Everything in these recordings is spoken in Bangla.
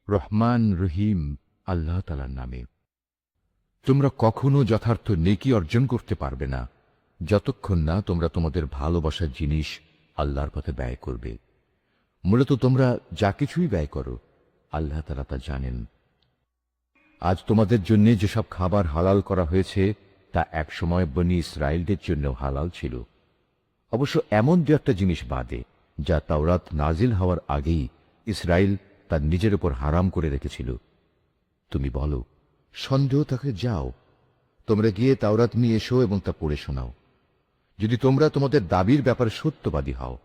রহমান রহিম আল্লাহ তাআলার নামে। তোমরা কখনো যথার্থ নেকি অর্জন করতে পারবে না যতক্ষণ না তোমরা তোমাদের ভালোবাসার জিনিস আল্লাহর পথে ব্যয় করবে। মূলত তোমরা যা কিছুই ব্যয় করো আল্লাহ তাআলা তা জানেন। আজ তোমাদের জন্য যেসব খাবার হালাল করা হয়েছে তা একসময় বনী ইসরায়েলদের জন্য হালাল ছিল, অবশ্য এমন দু একটা জিনিস বাদে যা তাওরাত নাজিল হওয়ার আগেই ইসরায়েল তার নিজের উপর হারাম করে রেখেছিল। তুমি বলো, সন্দেহ থাকলে যাও, তোমরা গিয়ে তাওরাত নিয়ে এসো এবং তা পড়ে শোনাও, যদি তোমরা তোমাদের দাবির ব্যাপারে সত্যবাদী হও।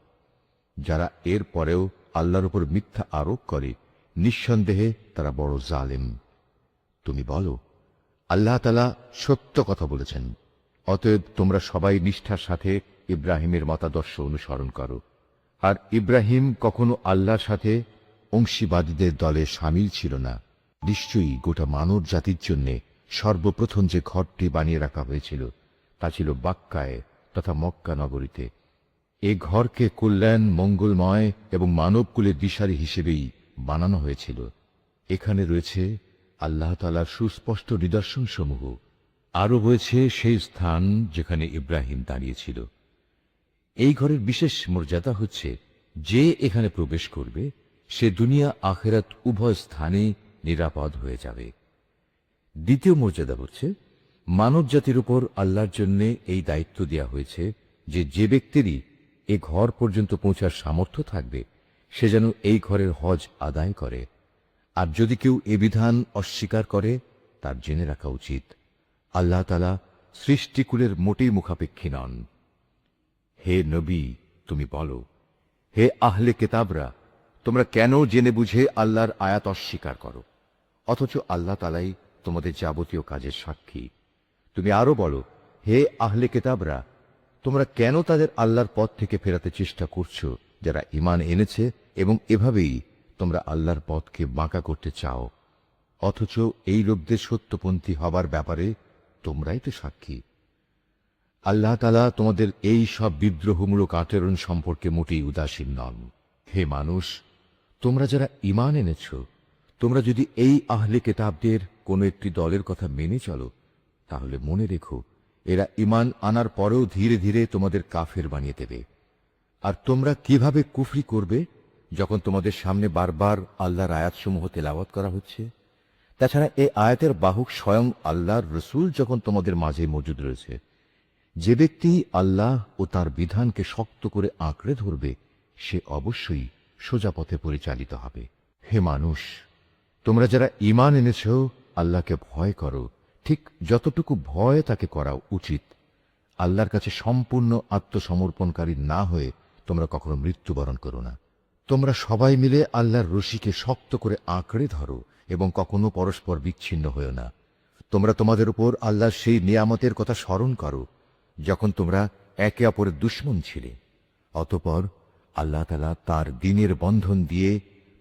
যারা এর পরেও আল্লাহর উপর মিথ্যা আরোপ করে নিঃসন্দেহে তারা বড় জালেম। তুমি বলো, আল্লাহ তাআলা সত্য কথা বলেছেন, অতএব তোমরা সবাই নিষ্ঠার সাথে ইব্রাহিমের মতাদর্শ অনুসরণ করো। আর ইব্রাহিম কখনো আল্লাহর সাথে অংশীবাদীদের দলে শামিল ছিল না। নিশ্চয়ই গোটা মানব জাতির জন্য সর্বপ্রথম যে ঘরটি বানিয়ে রাখা হয়েছিল তা ছিল বাক্কায় তথা মক্কা নগরীতে। এ ঘরকে কল্যাণ, মঙ্গলময় এবং মানবকুলের দিশারি হিসেবেই বানানো হয়েছিল। এখানে রয়েছে আল্লাহ তাআলার সুস্পষ্ট নিদর্শন সমূহ। আরো রয়েছে সেই স্থান যেখানে ইব্রাহিম দাঁড়িয়েছিল। এই ঘরের বিশেষ মর্যাদা হচ্ছে, যে এখানে প্রবেশ করবে সে দুনিয়া আখেরাত উভয় স্থানে নিরাপদ হয়ে যাবে। দ্বিতীয় মর্যাদা হচ্ছে, মানব জাতির উপর আল্লাহর জন্য এই দায়িত্ব দেওয়া হয়েছে যে যে ব্যক্তিরই এ ঘর পর্যন্ত পৌঁছার সামর্থ্য থাকবে সে যেন এই ঘরের হজ আদায় করে। আর যদি কেউ এ বিধান অস্বীকার করে তার জেনে রাখা উচিত আল্লাহ তাআলা সৃষ্টিকুলের মোটেই মুখাপেক্ষী নন। হে নবী, তুমি বলো, হে আহলে কেতাবরা, তোমরা কেন জেনে বুঝে আল্লাহর আয়াত অস্বীকার করো, অথচ আল্লাহ তাআলাই তোমাদের যাবতীয় কাজের সাক্ষী। তুমি আরো বলো, হে আহলে কেতাবরা, তোমরা কেন তাদের আল্লাহর পথ থেকে ফেরাতে চেষ্টা করছো যারা ঈমান এনেছে, এবং এভাবেই তোমরা আল্লাহর পথকে বাঁকা করতে চাও, অথচ এই লোকদের সত্যপন্থী হবার ব্যাপারে তোমরাই তো সাক্ষী। আল্লাহ তাআলা তোমাদের এই সব বিদ্রোহমূলক আচরণ সম্পর্কে মোটেই উদাসীন নন। হে মানুষ, তোমরা যারা ঈমান এনেছ, তোমরা যদি এই আহলে কেতাবদের কোন একটি দলের কথা মেনে চলো, তাহলে মনে রেখো এরা ঈমান আনার পরেও ধীরে ধীরে তোমাদের কাফের বানিয়ে দেবে। আর তোমরা কিভাবে কুফরি করবে যখন তোমাদের সামনে বারবার আল্লাহর আয়াতসমূহ তেলাওয়াত করা হচ্ছে? তাছাড়া এই আয়াতের বাহক স্বয়ং আল্লাহর রসূল যখন তোমাদের মাঝে মজুদ রয়েছে। যে ব্যক্তি আল্লাহ ও তার বিধানকে শক্ত করে আঁকড়ে ধরবে সে অবশ্যই সোজা পথে পরিচালিত হবে। হে মানুষ, তোমরা যারা ঈমান এনেছ, আল্লাহকে ভয় করো, ঠিক যতটুকু ভয় তাকে করা উচিত। আল্লাহর কাছে সম্পূর্ণ আত্মসমর্পণকারী না হয়ে তোমরা কখনো মৃত্যুবরণ করো না। তোমরা সবাই মিলে আল্লাহর রশিকে শক্ত করে আঁকড়ে ধরো এবং কখনো পরস্পর বিচ্ছিন্ন হও না। তোমরা তোমাদের উপর আল্লাহর সেই নিয়ামতের কথা স্মরণ করো যখন তোমরা একে অপরের দুশমন ছিলে। অতঃপর আল্লাহ তাআলা তার দ্বীনের বন্ধন দিয়ে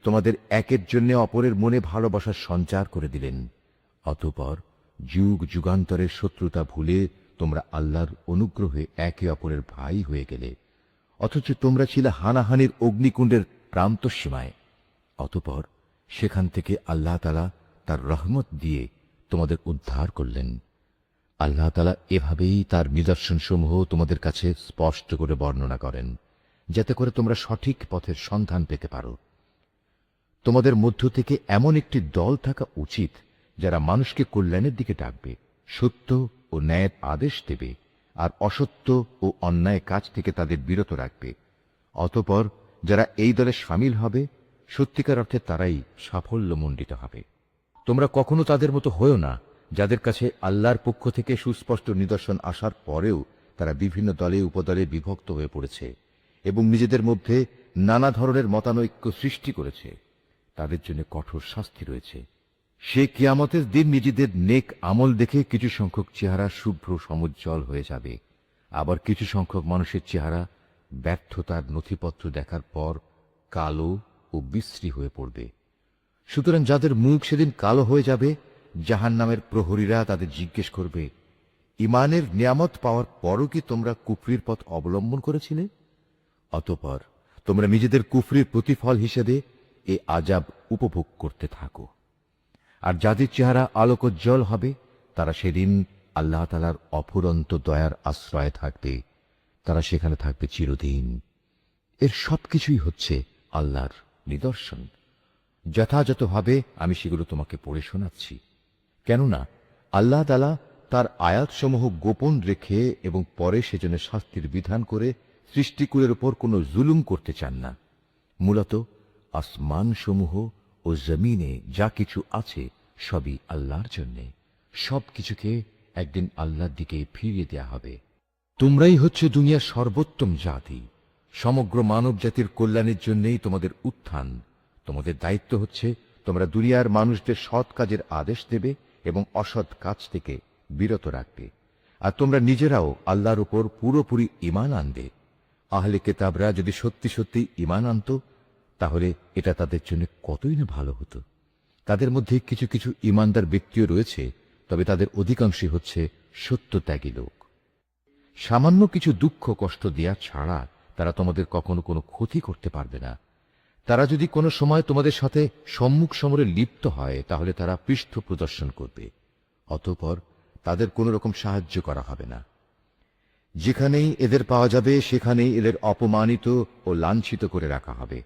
তোমাদের একের জন্য অপরের মনে ভালোবাসার সঞ্চার করে দিলেন। অতঃপর যুগ যুগান্তরের শত্রুতা ভুলে তোমরা আল্লাহর অনুগ্রহে একে অপরের ভাই হয়ে গেলে, অথচ তোমরা ছিলে হানাহানির অগ্নিকুণ্ডের প্রান্তসীমায়। অতঃপর সেখান থেকে আল্লাহ তাআলা তার রহমত দিয়ে তোমাদের উদ্ধার করলেন। আল্লাহ তাআলা এভাবেই তার নিদর্শনসমূহ তোমাদের কাছে স্পষ্ট করে বর্ণনা করেন, যাতে করে তোমরা সঠিক পথের সন্ধান পেতে পারো। তোমাদের মধ্য থেকে এমন একটি দল থাকা উচিত যারা মানুষকে কল্যাণের দিকে ডাকবে, সত্য ও ন্যায়ের আদেশ দেবে, আর অসত্য ও অন্যায় কাজ থেকে তাদের বিরত রাখবে। অতঃপর যারা এই দলে শামিল হবে, সত্যিকার অর্থে তারাই সাফল্যমণ্ডিত হবে। তোমরা কখনো তাদের মতো হয়ো না যাদের কাছে আল্লাহর পক্ষ থেকে সুস্পষ্ট নিদর্শন আসার পরেও তারা বিভিন্ন দলে উপদলে বিভক্ত হয়ে পড়েছে এবং নিজেদের মধ্যে নানা ধরনের মতানৈক্য সৃষ্টি করেছে। তাদের জন্য কঠোর শাস্তি রয়েছে। সে কিয়ামতের দিন নিজেদের নেক আমল দেখে কিছু সংখ্যক চেহারা শুভ্র সমুজ্জ্বল হয়ে যাবে, আবার কিছু সংখ্যক মানুষের চেহারা ব্যর্থতার নথিপত্র দেখার পর কালো ও বিশ্রী হয়ে পড়বে। সুতরাং যাদের মুখ সেদিন কালো হয়ে যাবে, জাহান্নামের প্রহরীরা তাদের জিজ্ঞেস করবে, ঈমানের নিয়ামত পাওয়ার পরও কি তোমরা কুফরির পথ অবলম্বন করেছিলে? অতঃপর তোমরা নিজেদের কুফরির প্রতিফল হিসেবে এ আযাব উপভোগ করতে থাকো। আর যাদের চেহারা আলোকোজ্জ্বল হবে তারা সেদিন আল্লাহ তাআলার অফুরন্ত দয়ার আশ্রয়ে থাকবে, তারা সেখানে থাকবে চিরদিন। এর সবকিছুই হচ্ছে আল্লাহর নিদর্শন। যথাযথভাবে আমি সেগুলো তোমাকে পড়ে শোনাচ্ছি, কেননা আল্লাহ তাআলা তার আয়াতসমূহ গোপন রেখে এবং পরে সেজন্য শাস্তির বিধান করে সৃষ্টিকুলের উপর কোনো জুলুম করতে চান না। মূলত আসমানসমূহ ও জমিনে যা কিছু আছে সবই আল্লাহর জন্যে। সবকিছুকে একদিন আল্লাহর দিকে ফিরিয়ে দেয়া হবে। তোমরাই হচ্ছে দুনিয়ার সর্বোত্তম জাতি। সমগ্র মানব জাতির কল্যাণের জন্যই তোমাদের উত্থান। তোমাদের দায়িত্ব হচ্ছে তোমরা দুনিয়ার মানুষদের সৎ কাজের আদেশ দেবে এবং অসৎ কাজ থেকে বিরত রাখবে। আর তোমরা নিজেরাও আল্লাহর উপর পুরোপুরি ঈমান আনবে। আহলে কিতাবরা যদি সত্যি সত্যি ঈমান আনত তাহলে এটা তাদের জন্য কতই না ভালো হতো। তাদের মধ্যে কিছু কিছু ঈমানদার ব্যক্তিও রয়েছে, তবে তাদের অধিকাংশই হচ্ছে সত্যত্যাগী লোক। সামান্য কিছু দুঃখ কষ্ট দেয়া ছাড়া তারা তোমাদের কখনো কোনো ক্ষতি করতে পারবে না। তারা যদি কোনো সময় তোমাদের সাথে সম্মুখ সমরে লিপ্ত হয় তাহলে তারা পৃষ্ঠ প্রদর্শন করবে, অতঃপর তাদের কোনো রকম সাহায্য করা হবে না। যেখানেই এদের পাওয়া যাবে সেখানেই এদের অপমানিত ও লাঞ্ছিত করে রাখা হবে।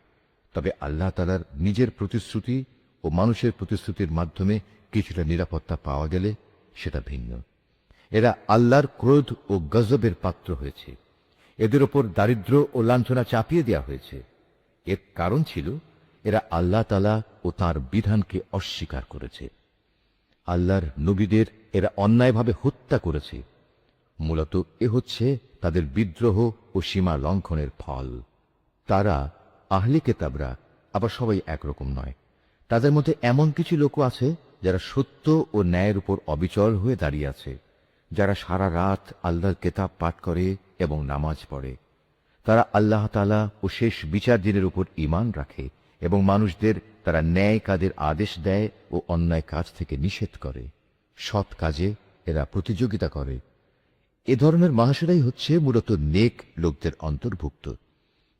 তবে আল্লাহ তাআলার নিজের প্রতিশ্রুতি ও মানুষের প্রতিশ্রুতির মাধ্যমে কিছুটা নিরাপত্তা পাওয়া গেলে সেটা ভিন্ন। এরা আল্লাহর ক্রোধ ও গজবের পাত্র হয়েছে। এদের ওপর দারিদ্র্য ও লাঞ্ছনা চাপিয়ে দেওয়া হয়েছে। এর কারণ ছিল এরা আল্লাহ তাআলা ও তাঁর বিধানকে অস্বীকার করেছে। আল্লাহর নবীদের এরা অন্যায়ভাবে হত্যা করেছে। মূলত এ হচ্ছে তাদের বিদ্রোহ ও সীমা লঙ্ঘনের ফল। তারা আহলে কিতাবরা আবার সবাই একরকম নয়। তাদের মধ্যে এমন কিছু লোকও আছে যারা সত্য ও ন্যায়ের উপর অবিচল হয়ে দাঁড়িয়ে আছে, যারা সারা রাত আল্লাহর কিতাব পাঠ করে এবং নামাজ পড়ে। তারা আল্লাহ তাআলা ও শেষ বিচার দিনের উপর ঈমান রাখে এবং মানুষদের তারা ন্যায় কাজের আদেশ দেয় ও অন্যায় কাজ থেকে নিষেধ করে। সৎ কাজে এরা প্রতিযোগিতা করে। এ ধরনের মানুষেরাই হচ্ছে মূলত নেক লোকদের অন্তর্ভুক্ত।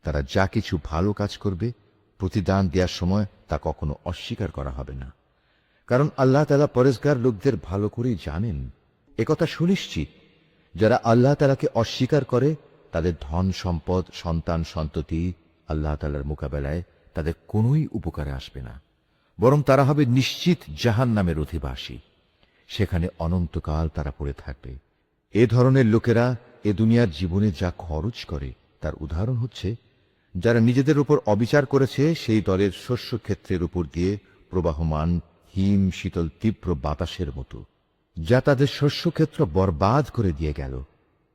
তারা যা কিছু ভালো কাজ করবে প্রতিদান দেওয়ার সময় তা কখনো অস্বীকার করা হবে না, কারণ আল্লাহ তাআলা পরেজগার লোকদের ভালো করেই জানেন। একথা সুনিশ্চিত, যারা আল্লাহ তাআলাকে অস্বীকার করে তাদের ধন সম্পদ সন্তান সন্ততি আল্লাহ তাআলার মোকাবেলায় তাদের কোনোই উপকারে আসবে না, বরং তারা হবে নিশ্চিত জাহান্নামের অধিবাসী। সেখানে অনন্তকাল তারা পড়ে থাকবে। এ ধরনের লোকেরা এ দুনিয়ার জীবনে যা খরচ করে তার উদাহরণ হচ্ছে যারা নিজেদের উপর অবিচার করেছে সেই দলের শস্যক্ষেত্রের উপর দিয়ে প্রবাহমান হিম শীতল তীব্র বাতাসের মতো, যা তাদের শস্যক্ষেত্র বরবাদ করে দিয়ে গেল।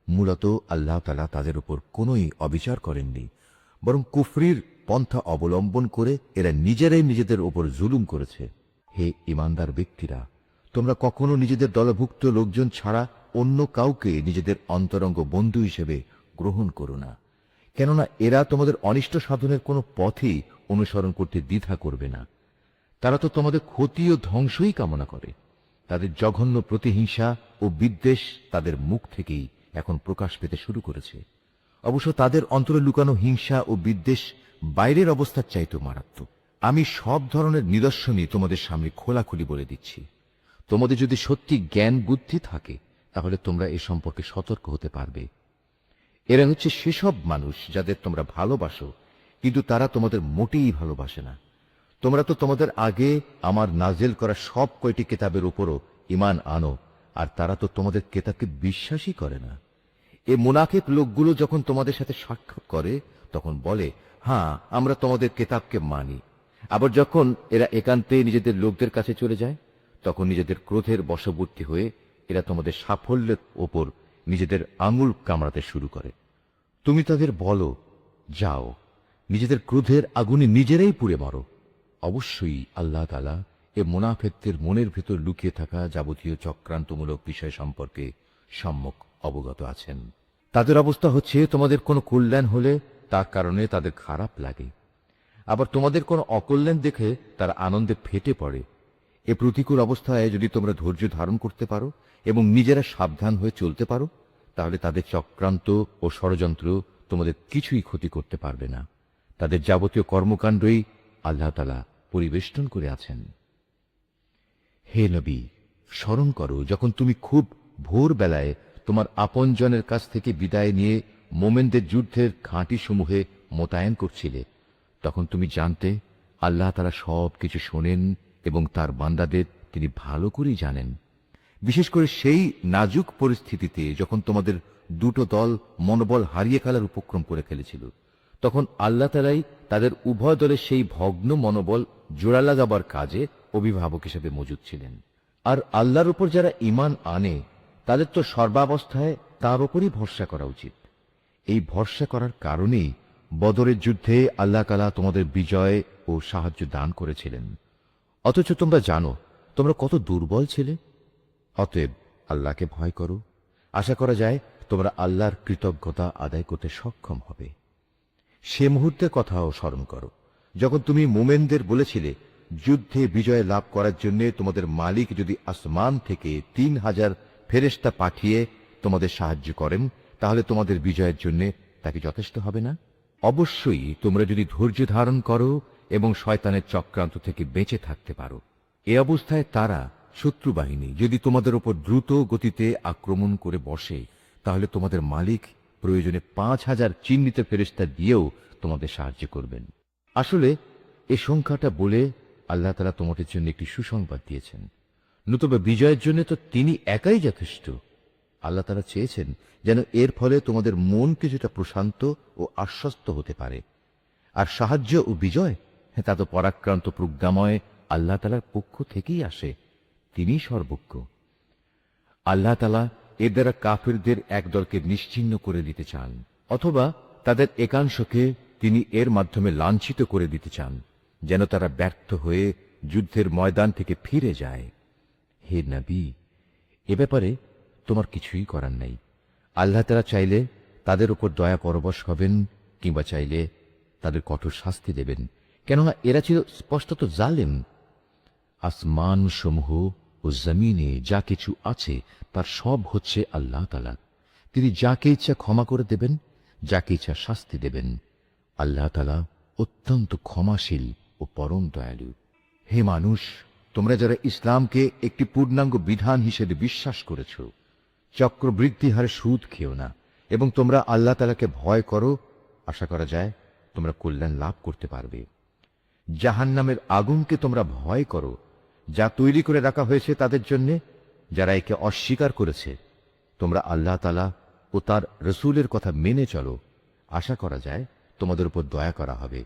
মূলত আল্লাহ তাআলা তাদের উপর কোনোই অবিচার করেননি, বরং কুফরির পন্থা অবলম্বন করে এরা নিজেরাই নিজেদের উপর জুলুম করেছে। হে ঈমানদার ব্যক্তিরা, তোমরা কখনো নিজেদের দলভুক্ত লোকজন ছাড়া অন্য কাউকে নিজেদের অন্তরঙ্গ বন্ধু হিসেবে গ্রহণ করো না, কেননা এরা তোমাদের অনিষ্ট সাধনের কোনো পথই অনুসরণ করতে দ্বিধা করবে না। তারা তো তোমাদের ক্ষতি ও ধ্বংসই কামনা করে। তাদের জঘন্য প্রতিহিংসা ও বিদ্বেষ তাদের মুখ থেকেই এখন প্রকাশ পেতে শুরু করেছে। অবশ্য তাদের অন্তরে লুকানো হিংসা ও বিদ্বেষ বাইরের অবস্থার চাইতেও মারাত্মক। আমি সব ধরনের নিদর্শনই তোমাদের সামনে খোলাখুলি বলে দিচ্ছি। তোমাদের যদি সত্যি জ্ঞান বুদ্ধি থাকে তাহলে তোমরা এ সম্পর্কে সতর্ক হতে পারবে। এরা হচ্ছে সেসব মানুষ যাদের তোমরা ভালোবাসো, কিন্তু তারা তোমাদের মোটেই ভালোবাসে না। তোমরা তো তোমাদের আগে আমার নাজেল করা সব কয়টি কিতাবের উপরও ঈমান আনো, আর তারা তো তোমাদের কিতাবকে বিশ্বাসই করে না। এ মুনাফিক লোকগুলো যখন তোমাদের সাথে সাক্ষাৎ করে তখন বলে, হ্যাঁ আমরা তোমাদের কিতাবকে মানি। আবার যখন এরা একান্তে নিজেদের লোকদের কাছে চলে যায় তখন নিজেদের ক্রোধের বশবর্তী হয়ে এরা তোমাদের সাফল্যের ওপর নিজেদের আঙুল কামড়াতে শুরু করে। তুমি তাদের বলো, যাও নিজেদের ক্রোধের আগুনে নিজেরাই পুড়ে মরো। অবশ্যই আল্লাহ তাআলা এ মুনাফিকদের মনের ভেতর লুকিয়ে থাকা যাবতীয় চক্রান্তমূলক বিষয় সম্পর্কে সম্যক অবগত আছেন। তাদের অবস্থা হচ্ছে তোমাদের কোনো কল্যাণ হলে তার কারণে তাদের খারাপ লাগে, আবার তোমাদের কোনো অকল্যাণ দেখে তারা আনন্দে ফেটে পড়ে। এ প্রতিকূল অবস্থায় যদি তোমরা ধৈর্য ধারণ করতে পারো এবং নিজেরা সাবধান হয়ে চলতে পারো তাহলে তাদের চক্রান্ত ও ষড়যন্ত্র তোমাদের কিছুই ক্ষতি করতে পারবে না। তাদের যাবতীয় কর্মকাণ্ডই আল্লাহ তাআলা পরিবেষ্টন করে আছেন। হে নবী, স্মরণ করো যখন তুমি খুব ভোরবেলায় তোমার আপনজনের কাছ থেকে বিদায় নিয়ে মোমেনদের যুদ্ধের ঘাঁটিসমূহে মোতায়েন করছিলে। তখন তুমি জানতে আল্লাহ তাআলা সব কিছু শোনেন এবং তার বান্দাদের তিনি ভালো করেই জানেন। বিশেষ করে সেই নাজুক পরিস্থিতিতে যখন তোমাদের দুটো দল মনোবল হারিয়ে ফেলার উপক্রম করে ফেলেছিল, তখন আল্লাহ তাআলাই তাদের উভয় দলের সেই ভগ্ন মনোবল জোড়া লাগাবার কাজে অভিভাবক হিসেবে মজুদ ছিলেন। আর আল্লাহর উপর যারা ঈমান আনে তাদের তো সর্বাবস্থায় তার উপরই ভরসা করা উচিত। এই ভরসা করার কারণেই বদরের যুদ্ধে আল্লাহ তাআলা তোমাদের বিজয় ও সাহায্য দান করেছিলেন। অথচ তোমরা জানো তোমরা কত দুর্বল ছিলে। অতএব আল্লাহকে ভয় করো। আশা করা যায় তোমরা আল্লাহর কৃতজ্ঞতা আদায় করতে সক্ষম হবে। সে মুহূর্তের কথাও স্মরণ করো যখন তুমি মুমিনদের বলেছিলে, যুদ্ধে বিজয় লাভ করার জন্য তোমাদের মালিক যদি আসমান থেকে 3000 ফেরেশতা পাঠিয়ে তোমাদের সাহায্য করেন, তাহলে তোমাদের বিজয়ের জন্য তাকে যথেষ্ট হবে না? অবশ্যই তোমরা যদি ধৈর্য ধারণ করো এবং শয়তানের চক্রান্ত থেকে বেঁচে থাকতে পারো। এ অবস্থায় তারা শত্রু বাহিনী যদি তোমাদের উপর দ্রুত গতিতে আক্রমণ করে বসে, তাহলে তোমাদের মালিক প্রয়োজনে 5000 চিহ্নিত ফেরেশতা দিয়েও তোমাদের সাহায্য করবেন। আসলে এ সংখ্যাটা বলে আল্লাহ তাআলা তোমাদের জন্য একটি সুসংবাদ দিয়েছেন। নতুবা বিজয়ের জন্য তো তিনি একাই যথেষ্ট। আল্লাহ তাআলা চেয়েছেন যেন এর ফলে তোমাদের মন কিছুটা প্রশান্ত ও আশ্বস্ত হতে পারে। আর সাহায্য ও বিজয়, তা তো পরাক্রান্ত প্রজ্ঞাময় আল্লাহ তাআলার পক্ষ থেকেই আসে। তিনিই সর্বজ্ঞ। আল্লাহ তাআলা এর দ্বারা কাফিরদের একদলকে নিশ্চিহ্ন করে দিতে চান, অথবা তাদের একাংশকে তিনি এর মাধ্যমে লাঞ্ছিত করে দিতে চান, যেন তারা ব্যর্থ হয়ে যুদ্ধের ময়দান থেকে ফিরে যায়। হে নবী, এ ব্যাপারে তোমার কিছুই করার নেই। আল্লাহ তাআলা চাইলে তাদের উপর দয়া পরবশ হবেন, কিংবা চাইলে তাদের কঠোর শাস্তি দেবেন, কেননা এরা ছিল স্পষ্টত জালেম। আসমান সমূহ ও জমিনে যা কিছু আছে তার সব হচ্ছে আল্লাহ তাআলা। তিনি যাকে ইচ্ছা ক্ষমা করে দেবেন, যাকে ইচ্ছা শাস্তি দেবেন। আল্লাহ তাআলা অত্যন্ত ক্ষমাশীল ও পরম দয়ালু। হে মানুষ, তোমরা যারা ইসলামকে একটি পূর্ণাঙ্গ বিধান হিসেবে বিশ্বাস করেছ, চক্রবৃদ্ধি হারে সুদ খেও না এবং তোমরা আল্লাহ তাআলাকে ভয় করো। আশা করা যায় তোমরা কল্যাণ লাভ করতে পারবে। জাহান্নামের আগুনকে তোমরা ভয় করো, যা তৈরি করে রাখা হয়েছে তাদের জন্য যারা একে অস্বীকার করেছে। তোমরা আল্লাহ তাআলা ও তার রসূলের কথা মেনে চলো। আশা করা যায় তোমাদের উপর দয়া করা হবে।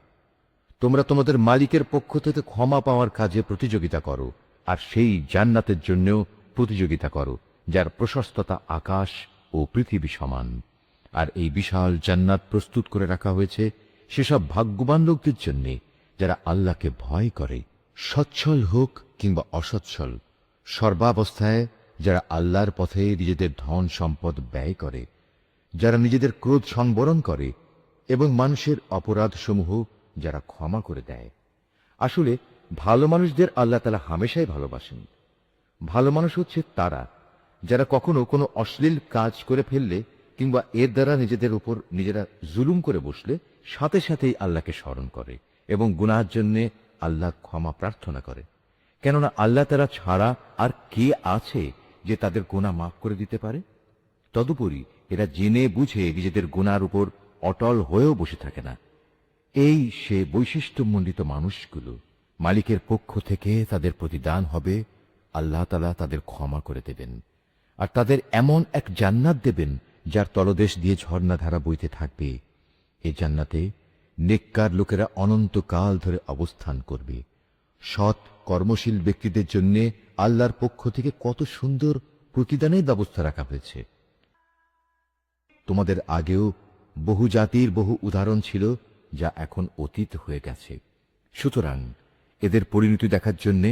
তোমরা তোমাদের মালিকের পক্ষ থেকে ক্ষমা পাওয়ার কাজে প্রতিযোগিতা করো, আর সেই জান্নাতের জন্যও প্রতিযোগিতা করো যার প্রশস্ততা আকাশ ও পৃথিবী সমান। আর এই বিশাল জান্নাত প্রস্তুত করে রাখা হয়েছে সেসব ভাগ্যবান লোকদের জন্য যারা আল্লাহকে ভয় করে, সচ্ছল হোক কিংবা অসচ্ছল, সর্বাবস্থায় যারা আল্লাহর পথে নিজেদের ধন সম্পদ ব্যয় করে, যারা নিজেদের ক্রোধ সংবরণ করে এবং মানুষের অপরাধসমূহ যারা ক্ষমা করে দেয়। আসলে ভালো মানুষদের আল্লাহ তাআলা হামেশাই ভালোবাসেন। ভালো মানুষ হচ্ছে তারা যারা কখনো কোনো অশ্লীল কাজ করে ফেললে কিংবা এর দ্বারা নিজেদের উপর নিজেরা জুলুম করে বসলে সাথে সাথেই আল্লাহকে স্মরণ করে এবং গুনাহের জন্য আল্লাহ ক্ষমা প্রার্থনা করে। কেননা আল্লাহ তাআলা ছাড়া আর কে আছে যে তাদের গুনাহ মাফ করে দিতে পারে? তদুপরি এরা জেনে বুঝে নিজেদের গুনার উপর অটল হয়েও বসে থাকে না। এই সে বৈশিষ্ট্যমণ্ডিত মানুষগুলো, মালিকের পক্ষ থেকে তাদের প্রতিদান হবে আল্লাহ তাআলা তাদের ক্ষমা করে দেবেন, আর তাদের এমন এক জান্নাত দেবেন যার তলদেশ দিয়ে ঝর্ণাধারা বইতে থাকবে। এই জান্নাতে নেককার লোকেরা অনন্তকাল ধরে অবস্থান করবে। সৎ কর্মশীল ব্যক্তিদের জন্য আল্লাহর পক্ষ থেকে কত সুন্দর প্রতিদানের ব্যবস্থা রাখা হয়েছে। তোমাদের আগেও বহু জাতির বহু উদাহরণ ছিল যা এখন অতীত হয়ে গেছে। সুতরাং এদের পরিণতি দেখার জন্য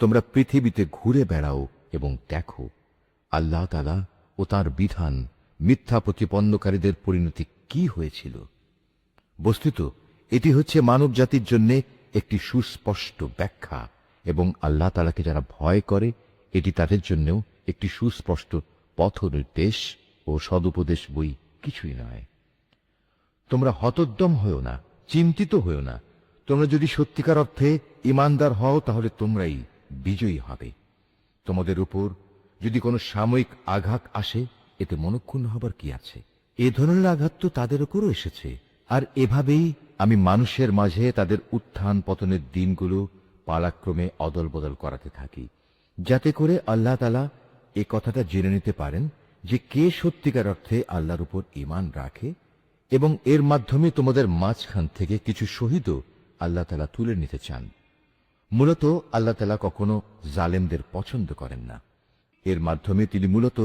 তোমরা পৃথিবীতে ঘুরে বেড়াও এবং দেখো আল্লাহ তাআলা ও তাঁর বিধান মিথ্যা প্রতিপন্নকারীদের পরিণতি কি হয়েছিল। বস্তুত এটি হচ্ছে মানব জাতির জন্য একটি সুস্পষ্ট ব্যাখ্যা, এবং আল্লাহ তাআলাকে যারা ভয় করে এটি তাদের জন্যও একটি সুস্পষ্ট পথ নির্দেশ ও সদুপদেশ বই কিছুই নয়। তোমরা হতোদ্যম হয়েও না, চিন্তিত হয়েও না। তোমরা যদি সত্যিকার অর্থে ঈমানদার হও তাহলে তোমরাই বিজয়ী হবে। তোমাদের উপর যদি কোনো সাময়িক আঘাত আসে এতে মনক্ষুণ্ণ হবার কি আছে? এ ধরনের আঘাত তো তাদের উপরও এসেছে। আর এভাবেই আমি মানুষের মাঝে তাদের উত্থান পতনের দিনগুলো পালাক্রমে অদল বদল করাতে থাকি, যাতে করে আল্লাহ তাআলা এ কথাটা জেনে নিতে পারেন যে কে সত্যিকার অর্থে আল্লাহর উপর ঈমান রাখে, এবং এর মাধ্যমে তোমাদের মাঝখান থেকে কিছু শহীদও আল্লাহ তাআলা তুলে নিতে চান। মূলত আল্লাহ তাআলা কখনো জালেমদের পছন্দ করেন না। এর মাধ্যমে তিনি মূলত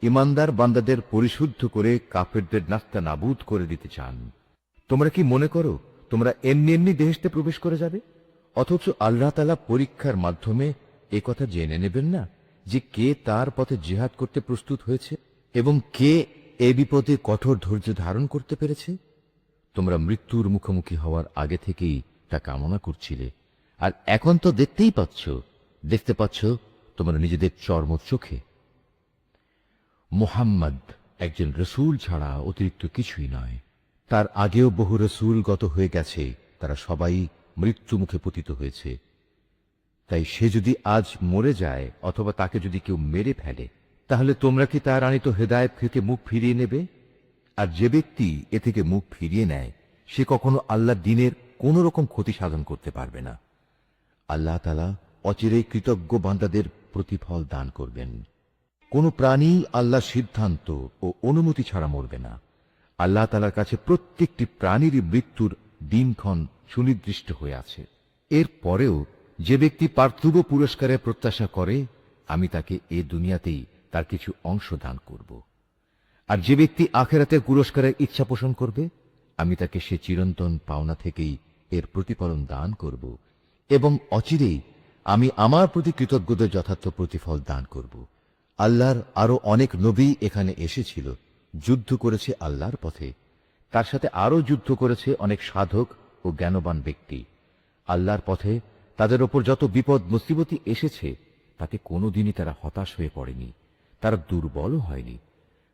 ঈমানদার বান্দাদের পরিশুদ্ধ করে কাফেরদের নাস্তানাবুদ করে দিতে চান। তোমরা কি মনে করো তোমরা এমনি এমনি বেহেশতে প্রবেশ করে যাবে, অথচ আল্লাহ তাআলা পরীক্ষার মাধ্যমে এ কথা জেনে নেবেন না যে কে তার পথে জিহাদ করতে প্রস্তুত হয়েছে এবং কে এ বিপদে কঠোর ধৈর্য ধারণ করতে পেরেছে? তোমরা মৃত্যুর মুখোমুখি হওয়ার আগে থেকেই তা কামনা করছিলে, আর এখন তো দেখতে পাচ্ছ তোমরা নিজেদের চর্ম চোখে। মুহাম্মদ একজন রসূল ছাড়া অতিরিক্ত কিছুই নয়। তার আগেও বহু রসূল গত হয়ে গেছে, তারা সবাই মৃত্যু মুখে পতিত হয়েছে। তাই সে যদি আজ মরে যায় অথবা তাকে যদি কেউ মেরে ফেলে, তাহলে তোমরা কি তার আনিত হেদায়েত থেকে মুখ ফিরিয়ে নেবে? আর যে ব্যক্তি এ থেকে মুখ ফিরিয়ে নেয় সে কখনো আল্লাহর দ্বীনের কোন রকম ক্ষতি সাধন করতে পারবে না। আল্লাহ তাআলা অচিরেই কৃতজ্ঞ বান্দাদের প্রতিফল দান করবেন। কোন প্রাণী আল্লাহর সিদ্ধান্ত ও অনুমতি ছাড়া মরবে না। আল্লাহ তাআলার কাছে প্রত্যেকটি প্রাণীরই মৃত্যুর দিনক্ষণ সুনির্দিষ্ট হয়ে আছে। এর পরেও যে ব্যক্তি পার্থিব পুরস্কারের প্রত্যাশা করে, আমি তাকে এ দুনিয়াতেই তার কিছু অংশ দান করব। আর যে ব্যক্তি আখিরাতের পুরস্কারের ইচ্ছা পোষণ করবে, আমি তাকে সে চিরন্তন পাওনা থেকেই এর প্রতিফলন দান করব, এবং অচিরেই আমি আমার প্রতি কৃতজ্ঞদের যথার্থ প্রতিফল দান করব। আল্লাহর আরো অনেক নবী এখানে এসেছিল, যুদ্ধ করেছে আল্লাহর পথে। তার সাথে আরো যুদ্ধ করেছে অনেক সাধক ও জ্ঞানবান ব্যক্তি। আল্লাহর পথে তাদের ওপর যত বিপদ মুসিবতি এসেছে তাতে কোনোদিনই তারা হতাশ হয়ে পড়েনি, তারা দুর্বলও হয়নি,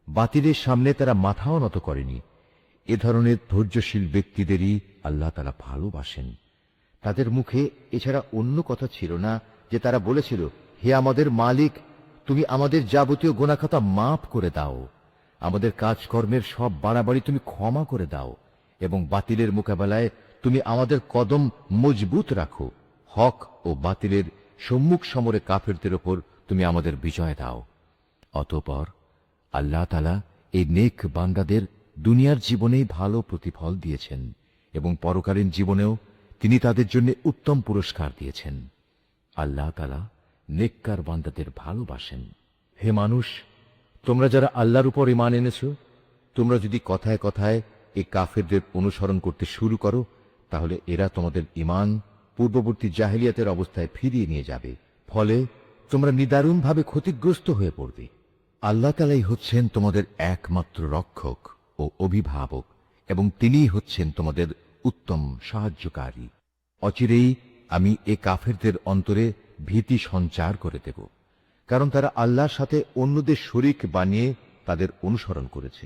বাতিলের সামনে তারা মাথাও নত করেনি। এ ধরনের ধৈর্যশীল ব্যক্তিদেরই আল্লাহ তাআলা ভালোবাসেন। তাদের মুখে এছাড়া অন্য কথা ছিল না যে তারা বলেছিল, হে আমাদের মালিক, তুমি আমাদের যাবতীয় গুনাহখাতা মাফ করে দাও, আমাদের কাজকর্মের সব বাড়াবাড়ি তুমি ক্ষমা করে দাও, এবং বাতিলের মোকাবেলায় তুমি আমাদের কদম মজবুত রাখো, হক ও বাতিলের সম্মুখ সমরে কাফেরদের ওপর তুমি আমাদের বিজয় দাও। অতঃপর আল্লাহ তাআলা এই নেক বান্দাদের দুনিয়ার জীবনেই ভালো প্রতিফল দিয়েছেন এবং পরকালীন জীবনেও তিনি তাদের জন্য উত্তম পুরস্কার দিয়েছেন। আল্লাহ তাআলা নেককার বান্দাদের ভালোবাসেন। হে মানুষ, তোমরা যারা আল্লাহর উপর ঈমান এনেছো, তোমরা যদি কথায় কথায় এই কাফেরদের অনুসরণ করতে শুরু করো, তাহলে এরা তোমাদের ঈমান পূর্ববর্তী জাহেলিয়াতের অবস্থায় ফিরিয়ে নিয়ে যাবে। ফলে তোমরা নিদারুণভাবে ক্ষতিগ্রস্ত হয়ে পড়বে। আল্লাহ তাআলাই হচ্ছেন তোমাদের একমাত্র রক্ষক ও অভিভাবক, এবং তিনিই হচ্ছেন তোমাদের উত্তম সাহায্যকারী। অচিরেই আমি এ কাফেরদের অন্তরে ভীতি সঞ্চার করে দেব, কারণ তারা আল্লাহর সাথে অন্যদের শরীক বানিয়ে তাদের অনুসরণ করেছে,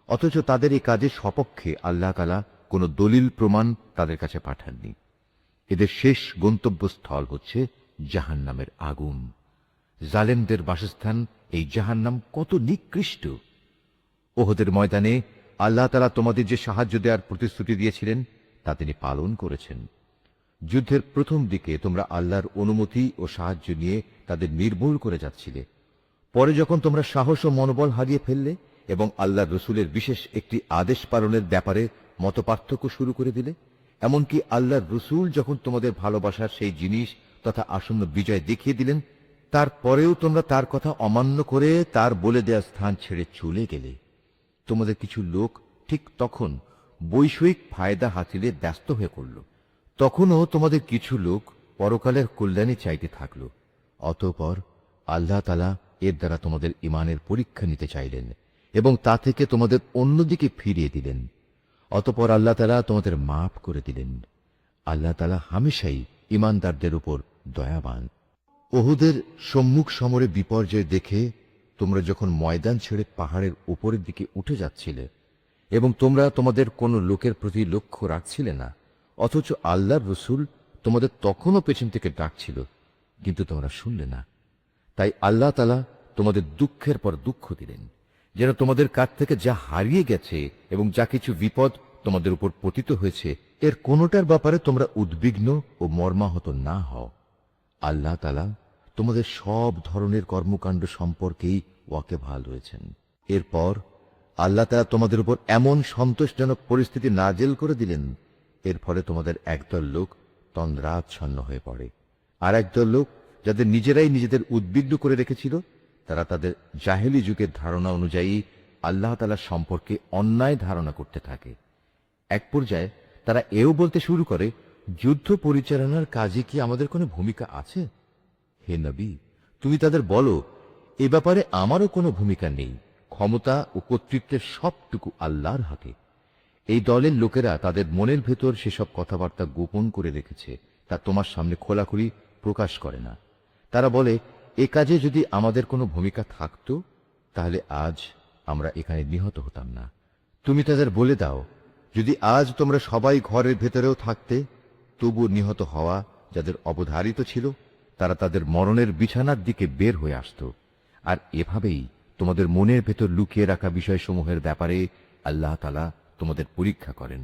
অথচ তাদের এই কাজের সপক্ষে আল্লাহ তাআলা কোনো দলিল প্রমাণ তাদের কাছে পাঠাননি। এদের শেষ গন্তব্যস্থল হচ্ছে জাহান্নামের আগুন। জালেমদের বাসস্থান এই জাহান্নাম কত নিকৃষ্ট! ওহদের ময়দানে আল্লাহ তাআলা তোমাদের যে সাহায্য দেওয়ার প্রতিশ্রুতি দিয়েছিলেন তা তিনি পালন করেছেন। যুদ্ধের প্রথম দিকে তোমরা আল্লাহর অনুমতি ও সাহায্য নিয়ে তাদের নির্মূল করে যাচ্ছিলে। পরে যখন তোমরা সাহস ও মনোবল হারিয়ে ফেললে এবং আল্লাহর রসুলের বিশেষ একটি আদেশ পালনের ব্যাপারে মতপার্থক্য শুরু করে দিলে, এমনকি আল্লাহর রসুল যখন তোমাদের ভালোবাসার সেই জিনিস তথা আসন্ন বিজয় দেখিয়ে দিলেন, তারপরেও তোমরা তার কথা অমান্য করে তার বলে দেয়া স্থান ছেড়ে চলে গেলে। তোমাদের কিছু লোক ঠিক তখন বৈষয়িক ফায়দা হাসিলে ব্যস্ত হয়ে পড়ল। তখনও তোমাদের কিছু লোক পরকালের কল্যাণে চাইতে থাকল। অতঃপর আল্লাহ তাআলা এর দ্বারা তোমাদের ঈমানের পরীক্ষা নিতে চাইলেন এবং তা থেকে তোমাদের অন্যদিকে ফিরিয়ে দিলেন। অতঃপর আল্লাহ তাআলা তোমাদের মাফ করে দিলেন। আল্লাহ তাআলা হামেশাই ঈমানদারদের উপর দয়াবান। ওহুদের সম্মুখ সমরে বিপর্যয় দেখে তোমরা যখন ময়দান ছেড়ে পাহাড়ের উপরের দিকে উঠে যাচ্ছিলে এবং তোমরা তোমাদের কোন লোকের প্রতি লক্ষ্য রাখছিলে না, অথচ আল্লাহর রসুল তোমাদের তখনও পেছন থেকে ডাকছিল, কিন্তু তোমরা শুনলে না। তাই আল্লাহ তাআলা তোমাদের দুঃখের পর দুঃখ দিলেন, যেন তোমাদের কাছ থেকে যা হারিয়ে গেছে এবং যা কিছু বিপদ তোমাদের উপর পতিত হয়েছে, এর কোনোটার ব্যাপারে তোমরা উদ্বিগ্ন ও মর্মাহত না হও। আল্লাহ তাআলা তোমাদের সব ধরনের কর্মকাণ্ড সম্পর্কেই ওয়াকিবহাল রয়েছেন। এরপর আল্লাহ তাআলা তোমাদের উপর এমন সন্তোষজনক পরিস্থিতি নাজেল করে দিলেন, এর ফলে তোমাদের একদল লোক তন্দ্রাচ্ছন্ন হয়ে পড়ে, আর একদল লোক যাদের নিজেরাই নিজেদের উদ্বিগ্ন করে রেখেছিল, তারা তাদের জাহেলি যুগের ধারণা অনুযায়ী আল্লাহ তাআলা সম্পর্কে অন্যায় ধারণা করতে থাকে। এক পর্যায়ে তারা এও বলতে শুরু করে, যুদ্ধ পরিচালনার কাজে কি আমাদের কোনো ভূমিকা আছে? হে নবী, তুমি তাদের বলো, এ ব্যাপারে আমারও কোনো ভূমিকা নেই। ক্ষমতা ও কর্তৃত্বের সবটুকু আল্লাহর হাতে। এই দলের লোকেরা তাদের মনের ভেতর সেসব কথাবার্তা গোপন করে রেখেছে, তা তোমার সামনে খোলাখুলি প্রকাশ করে না। তারা বলে, এ কাজে যদি আমাদের কোনো ভূমিকা থাকতো, তাহলে আজ আমরা এখানে নিহত হতাম না। তুমি তাদের বলে দাও, যদি আজ তোমরা সবাই ঘরের ভেতরেও থাকতে, তবু নিহত হওয়া যাদের অবধারিত ছিল, তারা তাদের মরণের বিছানার দিকে বের হয়ে আসত। আর এভাবেই তোমাদের মনের ভেতর লুকিয়ে রাখা বিষয়সমূহের ব্যাপারে আল্লাহ তাআলা তোমাদের পরীক্ষা করেন,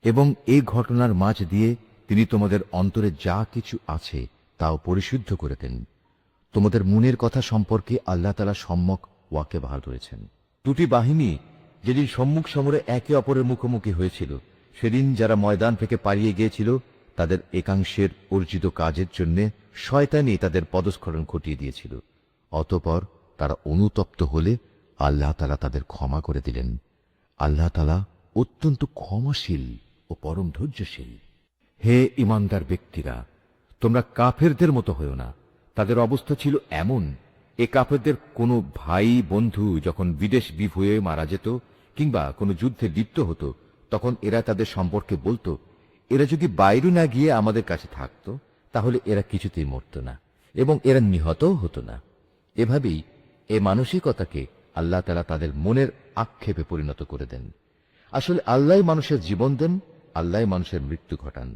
এবং এই ঘটনার মাঝ দিয়ে তিনি তোমাদের অন্তরে যা কিছু আছে তাও পরিশুদ্ধ করে দেন। তোমাদের মনের কথা সম্পর্কে আল্লাহ তাআলা সম্যক ওয়াকিবহাল রয়েছেন। দুটি বাহিনী যেদিন সম্মুখ সমরে একে অপরের মুখোমুখি হয়েছিল, সেদিন যারা ময়দান থেকে পালিয়ে গিয়েছিল, তাদের একাংশের অর্জিত কাজের জন্য শয়তানই তাদের পদস্খলন ঘটিয়ে দিয়েছিল। অতঃপর তারা অনুতপ্ত হলে আল্লাহ তাআলা তাদের ক্ষমা করে দিলেন। আল্লাহ তাআলা অত্যন্ত ক্ষমাশীল ও পরম ধৈর্যশীল। হে ঈমানদার ব্যক্তিরা, তোমরা কাফেরদের মতো হয়ো না। তাদের অবস্থা ছিল এমন, এ কাফেরদের কোনো ভাই বন্ধু যখন বিদেশ বিভূয়ে মারা যেত কিংবা কোনো যুদ্ধে লিপ্ত হতো, তখন এরা তাদের সম্পর্কে বলতো, এরা যদি বাইরে না গিয়ে আমাদের কাছে থাকতো, তাহলে এরা কিছুতেই মরত না এবং এরা নিহতও হতো না। এভাবেই এ মানসিকতাকে আল্লাহ তাআলা তাদের মনের আক্ষেপে পরিণত করে দেন। আসলে আল্লাহই মানুষের জীবন দেন, আল্লাহই মানুষের মৃত্যু ঘটান,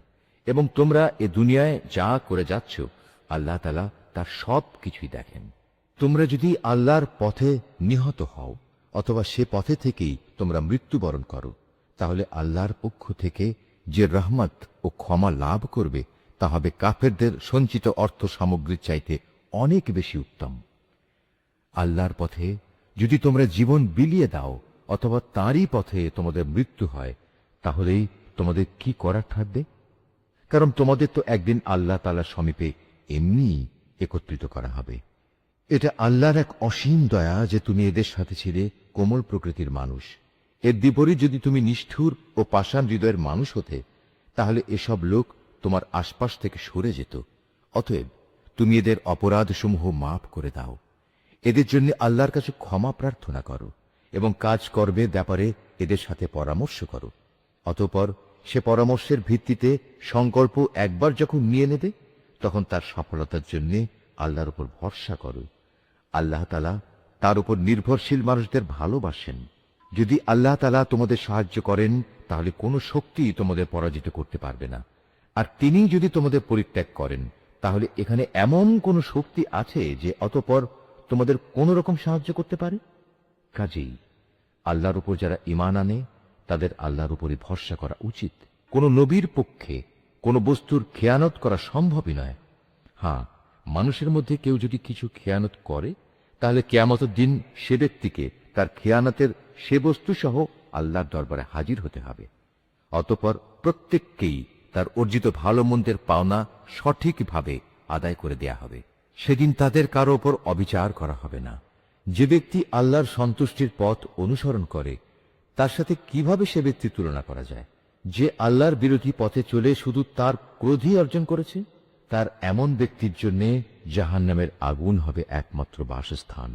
এবং তোমরা এ দুনিয়ায় যা করে যাচ্ছ, আল্লাহ তাআলা তার সব কিছুই দেখেন। তোমরা যদি আল্লাহর পথে নিহত হও অথবা সে পথে থেকেই তোমরা মৃত্যুবরণ করো, তাহলে আল্লাহর পক্ষ থেকে যে রহমত ও ক্ষমা লাভ করবে, তা হবে কাফেরদের সঞ্চিত অর্থ সামগ্রীর চাইতে অনেক বেশি উত্তম। আল্লাহর পথে যদি তোমরা জীবন বিলিয়ে দাও অথবা তাঁরই পথে তোমাদের মৃত্যু হয়, তাহলেই তোমাদের কি করার থাকবে? কারণ তোমাদের তো একদিন আল্লাহ তাআলার সমীপে এমনি একত্রিত করা হবে। এটা আল্লাহর এক অসীম দয়া যে তুমি এদের সাথে ছিলে কোমল প্রকৃতির মানুষ। এর বিপরীত যদি তুমি নিষ্ঠুর ও পাষাণ হৃদয়ের মানুষ হতে, তাহলে এসব লোক তোমার আশপাশ থেকে সরে যেত। অতএব তুমি এদের অপরাধসমূহ মাফ করে দাও, এদের জন্য আল্লাহর কাছে ক্ষমা প্রার্থনা করো এবং কাজ কর্মের ব্যাপারে এদের সাথে পরামর্শ করো। অতঃপর সে পরামর্শের ভিত্তিতে সংকল্প একবার যখন নিয়ে নেবে, তখন তার সফলতার জন্য আল্লাহর উপর ভরসা করো। আল্লাহ তাআলা তার উপর নির্ভরশীল মানুষদের ভালোবাসেন। যদি আল্লাহ তাআলা তোমাদের সাহায্য করেন, তাহলে কোনো শক্তি তোমাদের পরাজিত করতে পারবে না। আর তিনি যদি তোমাদের পরিত্যাগ করেন, তাহলে এখানে এমন কোন শক্তি আছে যে অতঃপর তোমাদের কোন রকম সাহায্য করতে পারে? কাজেই আল্লাহর উপর যারা ঈমান আনে, তাদের আল্লাহর উপরই ভরসা করা উচিত। কোন নবীর পক্ষে কোন বস্তুর খেয়ানত করা সম্ভবই নয়। হ্যাঁ, মানুষের মধ্যে কেউ যদি কিছু খেয়ানত করে, তাহলে কিয়ামতের দিন সে ব্যক্তিকে তার খেয়ানতের সে বস্তু সহ আল্লাহর দরবারে হাজির হতে হবে। অতঃপর প্রত্যেককেই তার অর্জিত ভালো মন্দের পাওনা সঠিকভাবে আদায় করে দেয়া হবে। সেদিন তাদের কারো ওপর অবিচার করা হবে না। যে ব্যক্তি আল্লাহর সন্তুষ্টির পথ অনুসরণ করে, তার সাথে কিভাবে সে ব্যক্তি তুলনা করা যায়? যে আল্লাহর বিরোধী পথে চলে শুধু তার ক্রোধই অর্জন করেছে, তার এমন ব্যক্তির জন্য জাহান্নামের আগুন হবে একমাত্র বাসস্থান,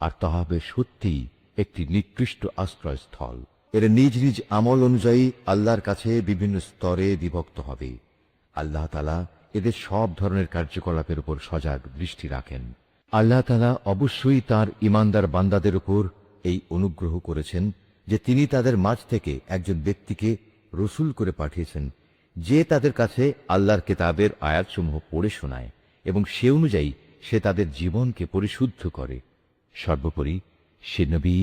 আর তা হবে সত্যিই একটি নিকৃষ্ট আশ্রয়স্থল। এর নিজ নিজ আমল অনুযায়ী আল্লাহর কাছে বিভিন্ন স্তরে বিভক্ত হবে। আল্লাহ তাআলা এদের সব ধরনের কার্যকলাপের উপর সজাগ দৃষ্টি রাখেন। আল্লাহ তাআলা অবশ্যই তার ঈমানদার বান্দাদের উপর এই অনুগ্রহ করেছেন যে তিনি তাদের মাঝ থেকে একজন ব্যক্তিকে রসূল করে পাঠিয়েছেন, যে তাদের কাছে আল্লাহর কিতাবের আয়াতসমূহ পড়ে শোনায় এবং সে অনুযায়ী সে তাদের জীবনকে পরিশুদ্ধ করে। সর্বোপরি সে নবী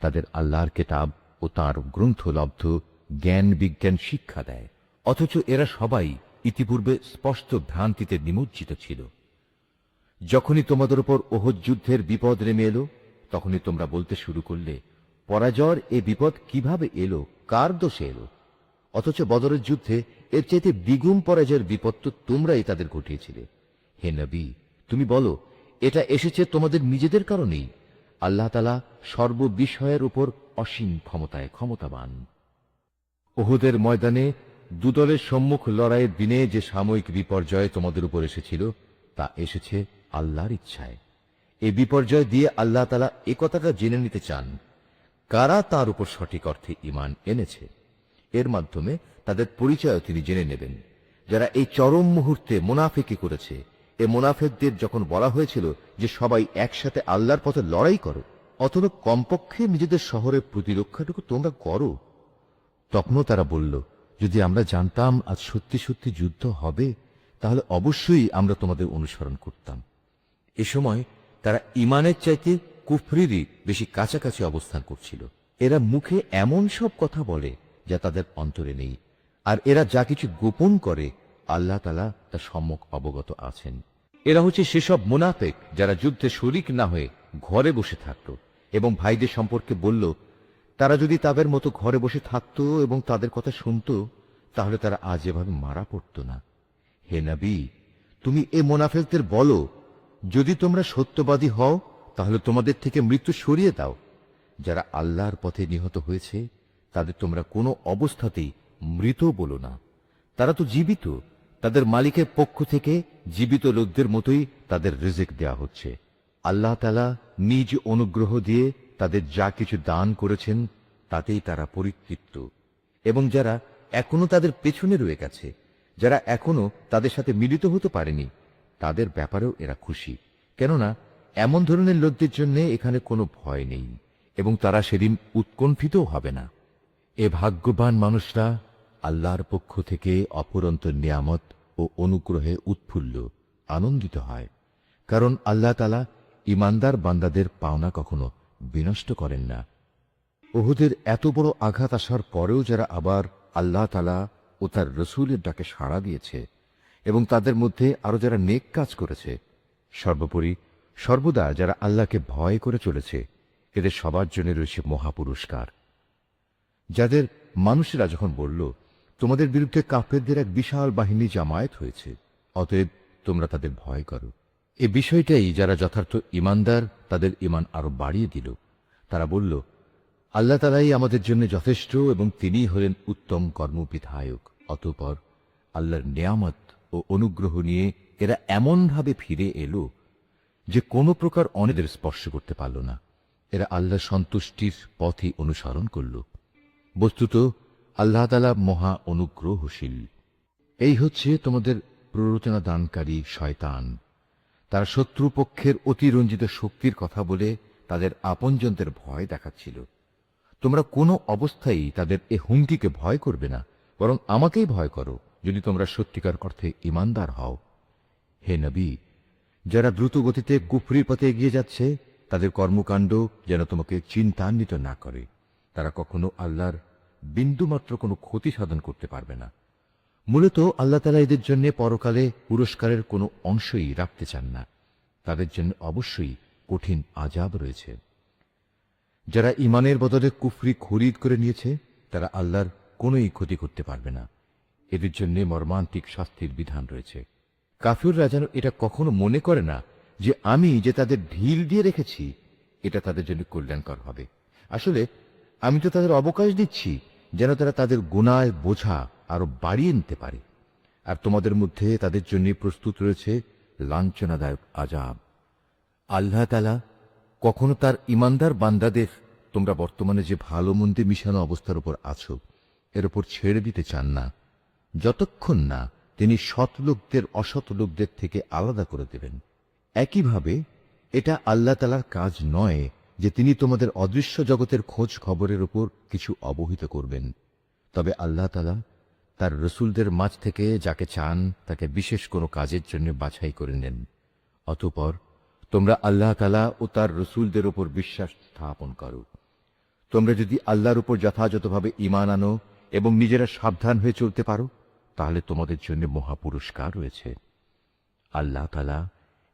তাদের আল্লাহর কিতাব ও তাঁর গ্রন্থলব্ধ জ্ঞান বিজ্ঞান শিক্ষা দেয়। অথচ এরা সবাই ইতিপূর্বে স্পষ্ট ভ্রান্তিতে নিমজ্জিত ছিল। যখনই তোমাদের উপর ওহদ যুদ্ধের বিপদ নেমে এলো, তখনই তোমরা বলতে শুরু করলে, পরাজয়ের এ বিপদ কিভাবে এলো, কার দোষে এলো? অথচ বদরের যুদ্ধে এর চাইতে দ্বিগুণ পরাজয়ের বিপদ তো তোমরাই তাদের ঘটিয়েছিলে। হে নবী, তুমি বলো, এটা এসেছে তোমাদের নিজেদের কারণেই। আল্লাহ তাআলা সর্ববিষয়ের উপর অসীম ক্ষমতায় ক্ষমতাবান। ওহুদের ময়দানে দুদলের সম্মুখ লড়াইয়ের দিনে যে সাময়িক বিপর্যয় তোমাদের উপর এসেছিল, তা এসেছে আল্লাহর ইচ্ছায়। এই বিপর্যয় দিয়ে আল্লাহ তাআলা এ কথাটা জেনে নিতে চান, কারা তার উপর সঠিক অর্থে ঈমান এনেছে। এর মাধ্যমে তাদের পরিচয় তিনি জেনে নেবেন। যারা এই চরম মুহূর্তে মুনাফিকি করেছে, এ মুনাফিকদের যখন বলা হয়েছিল যে সবাই একসাথে আল্লাহর পথে লড়াই করো, অথবা কমপক্ষে নিজেদের শহরের প্রতিরক্ষাটুকু তোমরা করো, তখনও তারা বলল, যদি আমরা জানতাম আজ সত্যি সত্যি যুদ্ধ হবে, তাহলে অবশ্যই আমরা তোমাদের অনুসরণ করতাম। এ সময় তারা ঈমানের চাইতে কুফরিরই বেশি কাছাকাছি অবস্থান করছিল। এরা মুখে এমন সব কথা বলে যা তাদের অন্তরে নেই, আর এরা যা কিছু গোপন করে আল্লাহ তাআলা তা সম্যক অবগত আছেন। এরা হচ্ছে সেসব মুনাফিক যারা যুদ্ধে শরিক না হয়ে ঘরে বসে থাকত এবং ভাইদের সম্পর্কে বলল, তারা যদি তাদের মতো ঘরে বসে থাকত এবং তাদের কথা শুনত, তাহলে তারা আজ এভাবে মারা পড়ত না। হে নবী, তুমি এ মুনাফিকদের বলো, যদি তোমরা সত্যবাদী হও তাহলে তোমাদের থেকে মৃত্যু সরিয়ে দাও। যারা আল্লাহর পথে নিহত হয়েছে তাদের তোমরা কোনো অবস্থাতেই মৃত বলো না, তারা তো জীবিত। তাদের মালিকের পক্ষ থেকে জীবিত লোকদের মতোই তাদের রিজিক দেয়া হচ্ছে। আল্লাহ তাআলা নিজ অনুগ্রহ দিয়ে তাদের যা কিছু দান করেছেন তাতেই তারা পরিতৃপ্ত। এবং যারা এখনো তাদের পেছনে রয়ে গেছে, যারা এখনো তাদের সাথে মিলিত হতে পারেনি, তাদের ব্যাপারেও এরা খুশি, কেননা এমন ধরনের লোকদের জন্য এখানে কোনো ভয় নেই এবং তারা সেদিন উৎকণ্ঠিতও হবে না। এ ভাগ্যবান মানুষরা আল্লাহর পক্ষ থেকে অপরন্ত নিয়ামত ও অনুগ্রহে উৎফুল্ল আনন্দিত হয়, কারণ আল্লাহ তাআলা ঈমানদার বান্দাদের পাওনা কখনো বিনষ্ট করেন না। উহুদের এত বড় আঘাত আসার পরেও যারা আবার আল্লাহ তাআলা ও তার রসূলের ডাকে সাড়া দিয়েছে এবং তাদের মধ্যে আরো যারা নেক কাজ করেছে, সর্বোপরি সর্বদা যারা আল্লাহকে ভয় করে চলেছে, এদের সবার জন্য রয়েছে মহাপুরস্কার। যাদের মানুষেরা যখন বলল, তোমাদের বিরুদ্ধে কাফেরদের এক বিশাল বাহিনী জামায়াত হয়েছে, অতএব তোমরা তাদের ভয় করো, এ বিষয়টাই যারা যথার্থ ঈমানদার তাদের ঈমান আরো বাড়িয়ে দিল। তারা বলল, আল্লাহ তাআলাই আমাদের জন্য যথেষ্ট এবং তিনিই হলেন উত্তম কর্মবিধায়ক। অতঃপর আল্লাহর নিয়ামত ও অনুগ্রহ নিয়ে এরা এমনভাবে ফিরে এলো যে কোনো প্রকার অনেদের স্পর্শ করতে পারল না। এরা আল্লাহর সন্তুষ্টির পথই অনুসরণ করল। বস্তুত আল্লাহ তাআলা মহা অনুগ্রহশীল। এই হচ্ছে তোমাদের প্ররোচনা দানকারী শয়তান। তারা শত্রুপক্ষের অতিরঞ্জিত শক্তির কথা বলে তাদের আপনজনদের ভয় দেখাচ্ছিল। তোমরা কোনো অবস্থায় তাদের এ হুমকিকে ভয় করবে না, বরং আমাকেই ভয় করো যদি তোমরা সত্যিকার অর্থে ঈমানদার হও। হে নবী, যারা দ্রুত গতিতে কুফরির পথে এগিয়ে যাচ্ছে, তাদের কর্মকাণ্ড যেন তোমাকে চিন্তান্বিত না করে। তারা কখনো আল্লাহর বিন্দুমাত্র কোনো ক্ষতি সাধন করতে পারবে না। মূলত আল্লাহ তাআলা এদের জন্য পরকালে পুরস্কারের কোনো অংশই রাখতে চান না। তাদের জন্য অবশ্যই কঠিন আযাব রয়েছে। যারা ঈমানের বদলে কুফরি খরিদ করে নিয়েছে, তারা আল্লাহর কোনোই ক্ষতি করতে পারবে না। এদের জন্য মর্মান্তিক শাস্তির বিধান রয়েছে। কাফিররা যেন এটা কখনো মনে করে না যে আমি যে তাদের ঢিল দিয়ে রেখেছি এটা তাদের জন্য কল্যাণকর হবে। আসলে আমি তো তাদের অবকাশ দিচ্ছি যেন তারা তাদের গুনাহের বোঝা আরো বাড়িয়ে নিতে পারে। আর তোমাদের মধ্যে তাদের জন্য প্রস্তুত রয়েছে লাঞ্ছনাদায়ক আযাব। আল্লাহ তাআলা কখনো তার ঈমানদার বান্দাদের তোমরা বর্তমানে যে ভালো মন্দে মিশানো অবস্থার উপর আছো এর উপর ছেড়ে দিতে চান না, যতক্ষণ না তিনি সৎ লোকদের অসৎ লোকদের থেকে আলাদা করে দেবেন। একইভাবে এটা আল্লাহ তাআলার কাজ নয় যে তিনি তোমাদের অদৃশ্য জগতের খোঁজ খবরের উপর কিছু অবহিত করবেন। তবে আল্লাহ তাআলা তার রসুলদের মাঝ থেকে যাকে চান তাকে বিশেষ কোনো কাজের জন্য বাছাই করে নেন। অতঃপর তোমরা আল্লাহ তাআলা ও তার রসুলদের উপর বিশ্বাস স্থাপন করো। তোমরা যদি আল্লাহর উপর যথাযথভাবে ঈমান আনো এবং নিজেরা সাবধান হয়ে চলতে পারো, তাহলে তোমাদের জন্য মহা পুরস্কার রয়েছে। আল্লাহ তাআলা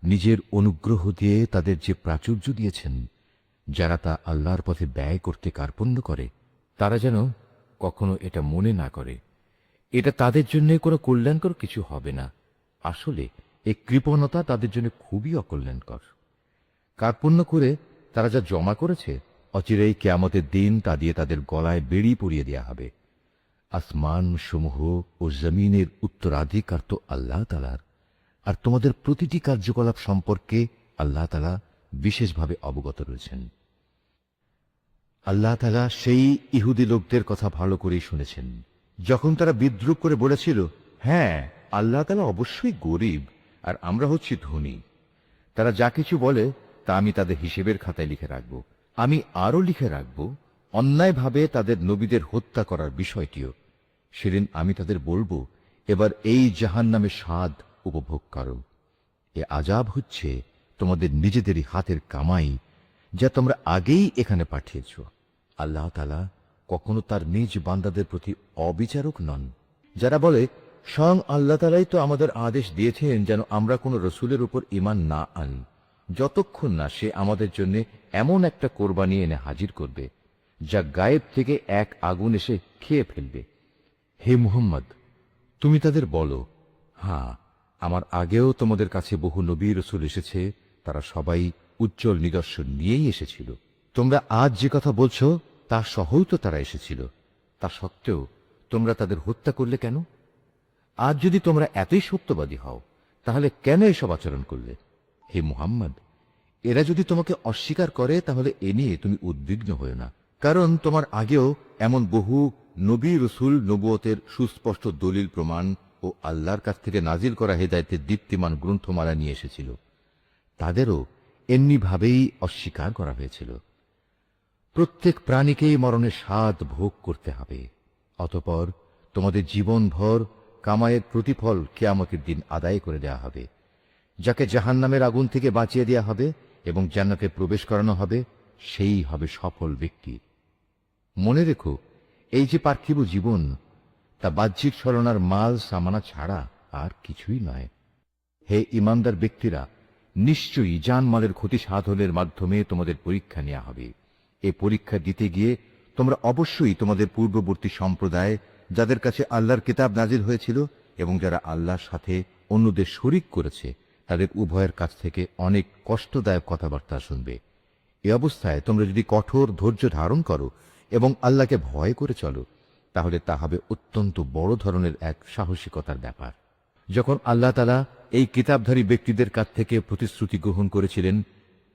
নিজের অনুগ্রহ দিয়ে তাদের যে প্রাচুর্য দিয়েছেন, যারা তা আল্লাহর পথে ব্যয় করতে কার্পণ্য করে, তারা যেন কখনো এটা মনে না করে এটা তাদের জন্য কোনো কল্যাণকর কিছু হবে না। আসলে এই কৃপণতা তাদের জন্য খুবই অকল্যাণকর। কার্পণ্য করে তারা যা জমা করেছে, অচিরেই কিয়ামতের দিন তা দিয়ে তাদের গলায় বেড়ি পরিয়ে দেওয়া হবে। আসমান সমূহ ও জমিনের উত্তরাধিকার তো আল্লাহ তাআলার, আর তোমাদের প্রতিটি কার্যকলাপ সম্পর্কে আল্লাহ তাআলা বিশেষভাবে অবগত রয়েছেন। আল্লাহ তাআলা সেই ইহুদি লোকদের কথা ভালো করেই শুনেছেন, যখন তারা বিদ্রূপ করে বলেছিল, হ্যাঁ, আল্লাহ তাআলা অবশ্যই গরিব আর আমরা হচ্ছি ধনী। তারা যা কিছু বলে তা আমি তাদের হিসেবের খাতায় লিখে রাখব। আমি আরো লিখে রাখব অন্যায়ভাবে তাদের নবীদের হত্যা করার বিষয়টিও। সেদিন আমি তাদের বলবো, এবার এই জাহান্নামের স্বাদ উপভোগ করো। এ আযাব হচ্ছে তোমাদের নিজেদেরই হাতের কামাই, যা তোমরা আগেই এখানে পাঠিয়েছ। আল্লাহ তাআলা কখনো তার নিজ বান্দাদের প্রতি অবিচারক নন। যারা বলে, স্বয়ং আল্লাহ তাআলাই তো আমাদের আদেশ দিয়েছেন যেন আমরা কোনো রসুলের উপর ঈমান না আনি, যতক্ষণ না সে আমাদের জন্য এমন একটা কোরবানি এনে হাজির করবে যা গায়েব থেকে এক আগুন এসে খেয়ে ফেলবে। হে মুহাম্মদ, তুমি তাদের বলো, হ্যাঁ, আমার আগেও তোমাদের কাছে বহু নবী রসুল এসেছে, তারা সবাই উজ্জ্বল নিদর্শন নিয়েই এসেছিল। তোমরা আজ যে কথা বলছো তা সহই তো তারা এসেছিল। তা সত্ত্বেও তোমরা তাদের হত্যা করলে কেন? আজ যদি তোমরা এতই সত্যবাদী হও, তাহলে কেন এসব আচরণ করলে? হে মুহাম্মদ, এরা যদি তোমাকে অস্বীকার করে তাহলে এ নিয়ে তুমি উদ্বিগ্ন হও না, কারণ তোমার আগেও এমন বহু নবী রসুল নবুয়তের সুস্পষ্ট দলিল প্রমাণ ও আল্লাহর কাছ থেকে নাজিল করা হেদায়েতের দীপ্তিমান গ্রন্থমালা নিয়ে এসেছিল। তাদেরও এমনি ভাবেই অস্বীকার করা হয়েছিল। প্রত্যেক প্রাণীকেই মরণের স্বাদ ভোগ করতে হবে। অতঃপর তোমাদের জীবনভর কামাইয়ের প্রতিফল কিয়ামতের দিন আদায় করে দেওয়া হবে। যাকে জাহান্নামের আগুন থেকে বাঁচিয়ে দেওয়া হবে এবং জান্নাতে প্রবেশ করানো হবে, সেই হবে সফল ব্যক্তি। মনে রেখো, এই যে পার্থিব জীবন, তা বাহ্যিক ছলনার মাল সামানা ছাড়া আর কিছুই নয়। হে ঈমানদার ব্যক্তিরা, নিশ্চয়ই জানমালের ক্ষতি সাধনের মাধ্যমে তোমাদের পরীক্ষা নেওয়া হবে। এ পরীক্ষা দিতে গিয়ে তোমরা অবশ্যই তোমাদের পূর্ববর্তী সম্প্রদায়, যাদের কাছে আল্লাহর কিতাব নাজিল হয়েছিল এবং যারা আল্লাহর সাথে অন্যদের শরীক করেছে, তাদের উভয়ের কাছ থেকে অনেক কষ্টদায়ক কথাবার্তা শুনবে। এ অবস্থায় তোমরা যদি কঠোর ধৈর্য ধারণ করো এবং আল্লাহকে ভয় করে চলো, তাহলে তা হবে অত্যন্ত বড় ধরনের এক সাহসিকতার ব্যাপার। যখন আল্লাহ তাআলা এই কিতাবধারী ব্যক্তিদের কাছ থেকে প্রতিশ্রুতি গ্রহণ করেছিলেন,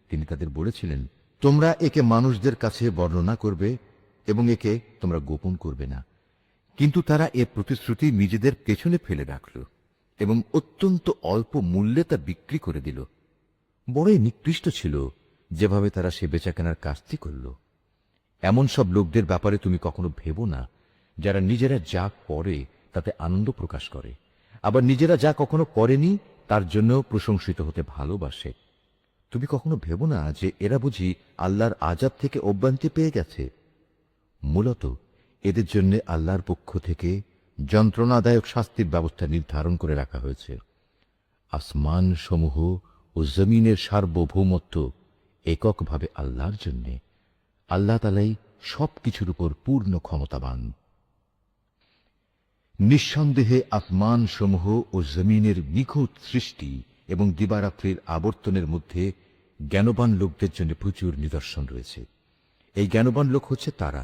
তিনি তাদের বলেছিলেন, তোমরা একে মানুষদের কাছে বর্ণনা করবে এবং একে তোমরা গোপন করবে না। কিন্তু তারা এ প্রতিশ্রুতি নিজেদের পেছনে ফেলে রাখল এবং অত্যন্ত অল্প মূল্যে তা বিক্রি করে দিল। বড়ই নিকৃষ্ট ছিল যেভাবে তারা সে বেচাকেনার কাজটি করল। এমন সব লোকদের ব্যাপারে তুমি কখনো ভেবো না, যারা নিজেরা যা করে তাতে আনন্দ প্রকাশ করে, আবার নিজেরা যা কখনো করেনি তার জন্য প্রশংসিত হতে ভালোবাসে। তুমি কখনো ভেবো না যে এরা বুঝি আল্লাহর আযাব থেকে অব্যাহতি পেয়ে গেছে। মূলত এদের জন্য আল্লাহর পক্ষ থেকে যন্ত্রণাদায়ক শাস্তির ব্যবস্থা নির্ধারণ করে রাখা হয়েছে। আসমান সমূহ ও জমিনের সার্বভৌমত্ব এককভাবে আল্লাহর জন্য। আল্লাহ তাআলাই সবকিছুর উপর পূর্ণ ক্ষমতাবান। নিঃসন্দেহে আসমান সমূহ ও জমিনের নিখুঁত সৃষ্টি এবং দিবারাত্রির আবর্তনের মধ্যে জ্ঞানবান লোকদের জন্য প্রচুর নিদর্শন রয়েছে। এই জ্ঞানবান লোক হচ্ছে তারা,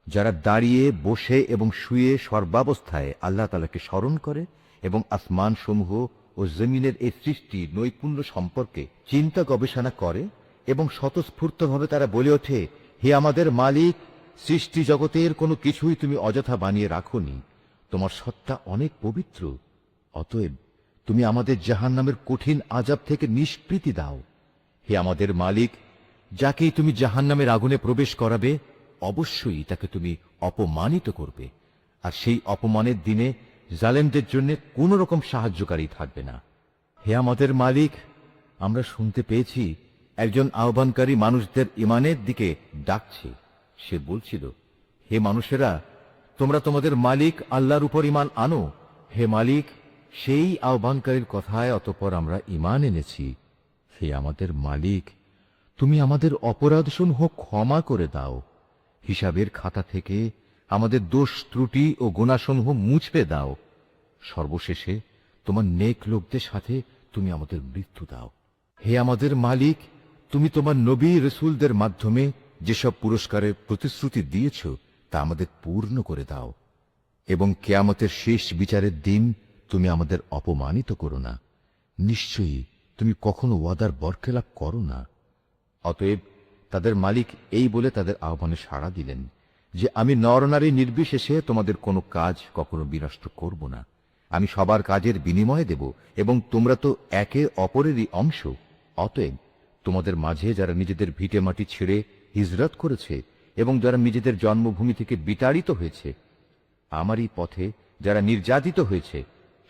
যারা দাঁড়িয়ে, বসে এবং শুয়ে সর্বাবস্থায় আল্লাহ তাআলাকে স্মরণ করে এবং আসমান সমূহ ও জমিনের এই সৃষ্টি নৈপুণ্য সম্পর্কে চিন্তা গবেষণা করে এবং স্বতঃস্ফূর্তভাবে তারা বলে ওঠে, হে আমাদের মালিক, সৃষ্টি জগতের কোনো কিছুই তুমি অযথা বানিয়ে রাখোনি, তোমার সত্তা অনেক পবিত্র। অতএব তুমি আমাদের জাহান্নামের কঠিন আযাব থেকে নিষ্কৃতি দাও। হে আমাদের মালিক, যাকেই তুমি জাহান্নামের আগুনে প্রবেশ করাবে, অবশ্যই তাকে তুমি অপমানিত করবে, আর সেই অপমানের দিনে জালেমদের জন্য কোন রকম সাহায্যকারী থাকবে না। হে আমাদের মালিক, আমরা শুনতে পেয়েছি একজন আহ্বানকারী মানুষদের ঈমানের দিকে ডাকছে। সে বলছিল, হে মানুষেরা, তোমরা তোমাদের মালিক আল্লাহর উপর ঈমান আনো। হে মালিক, সেই আহ্বানকারীর কথায় অতঃপর আমরা ঈমান এনেছি। হে আমাদের মালিক, তুমি আমাদের অপরাধসমূহ ক্ষমা করে দাও। হিসাবের খাতা থেকে আমাদের দোষ ত্রুটি ও গুনাহসমূহ মুছবে দাও। সর্বশেষে তোমার নেক লোকদের সাথে তুমি আমাদের মৃত্যু দাও। হে আমাদের মালিক, তুমি তোমার নবী রসুলদের মাধ্যমে যেসব পুরস্কারের প্রতিশ্রুতি দিয়েছ তা আমাদের পূর্ণ করে দাও, এবং কিয়ামতের শেষ বিচারের দিন তুমি আমাদের অপমানিত করো না। নিশ্চয়ই তুমি কখনো ওয়াদার বরখেলাপ করো না। অতএব তাদের মালিক এই বলে তাদের আহ্বানে সাড়া দিলেন যে, আমি নরনারী নির্বিশেষে তোমাদের কোনো কাজ কখনো বিনষ্ট করব না। আমি সবার কাজের বিনিময় দেব, এবং তোমরা তো একে অপরেরই অংশ। অতএব তোমাদের মাঝে যারা নিজেদের ভিটে মাটি ছেড়ে হিজরত করেছে এবং যারা নিজেদের জন্মভূমি থেকে বিতাড়িত হয়েছে, আমারই পথে যারা নির্যাতিত হয়েছে,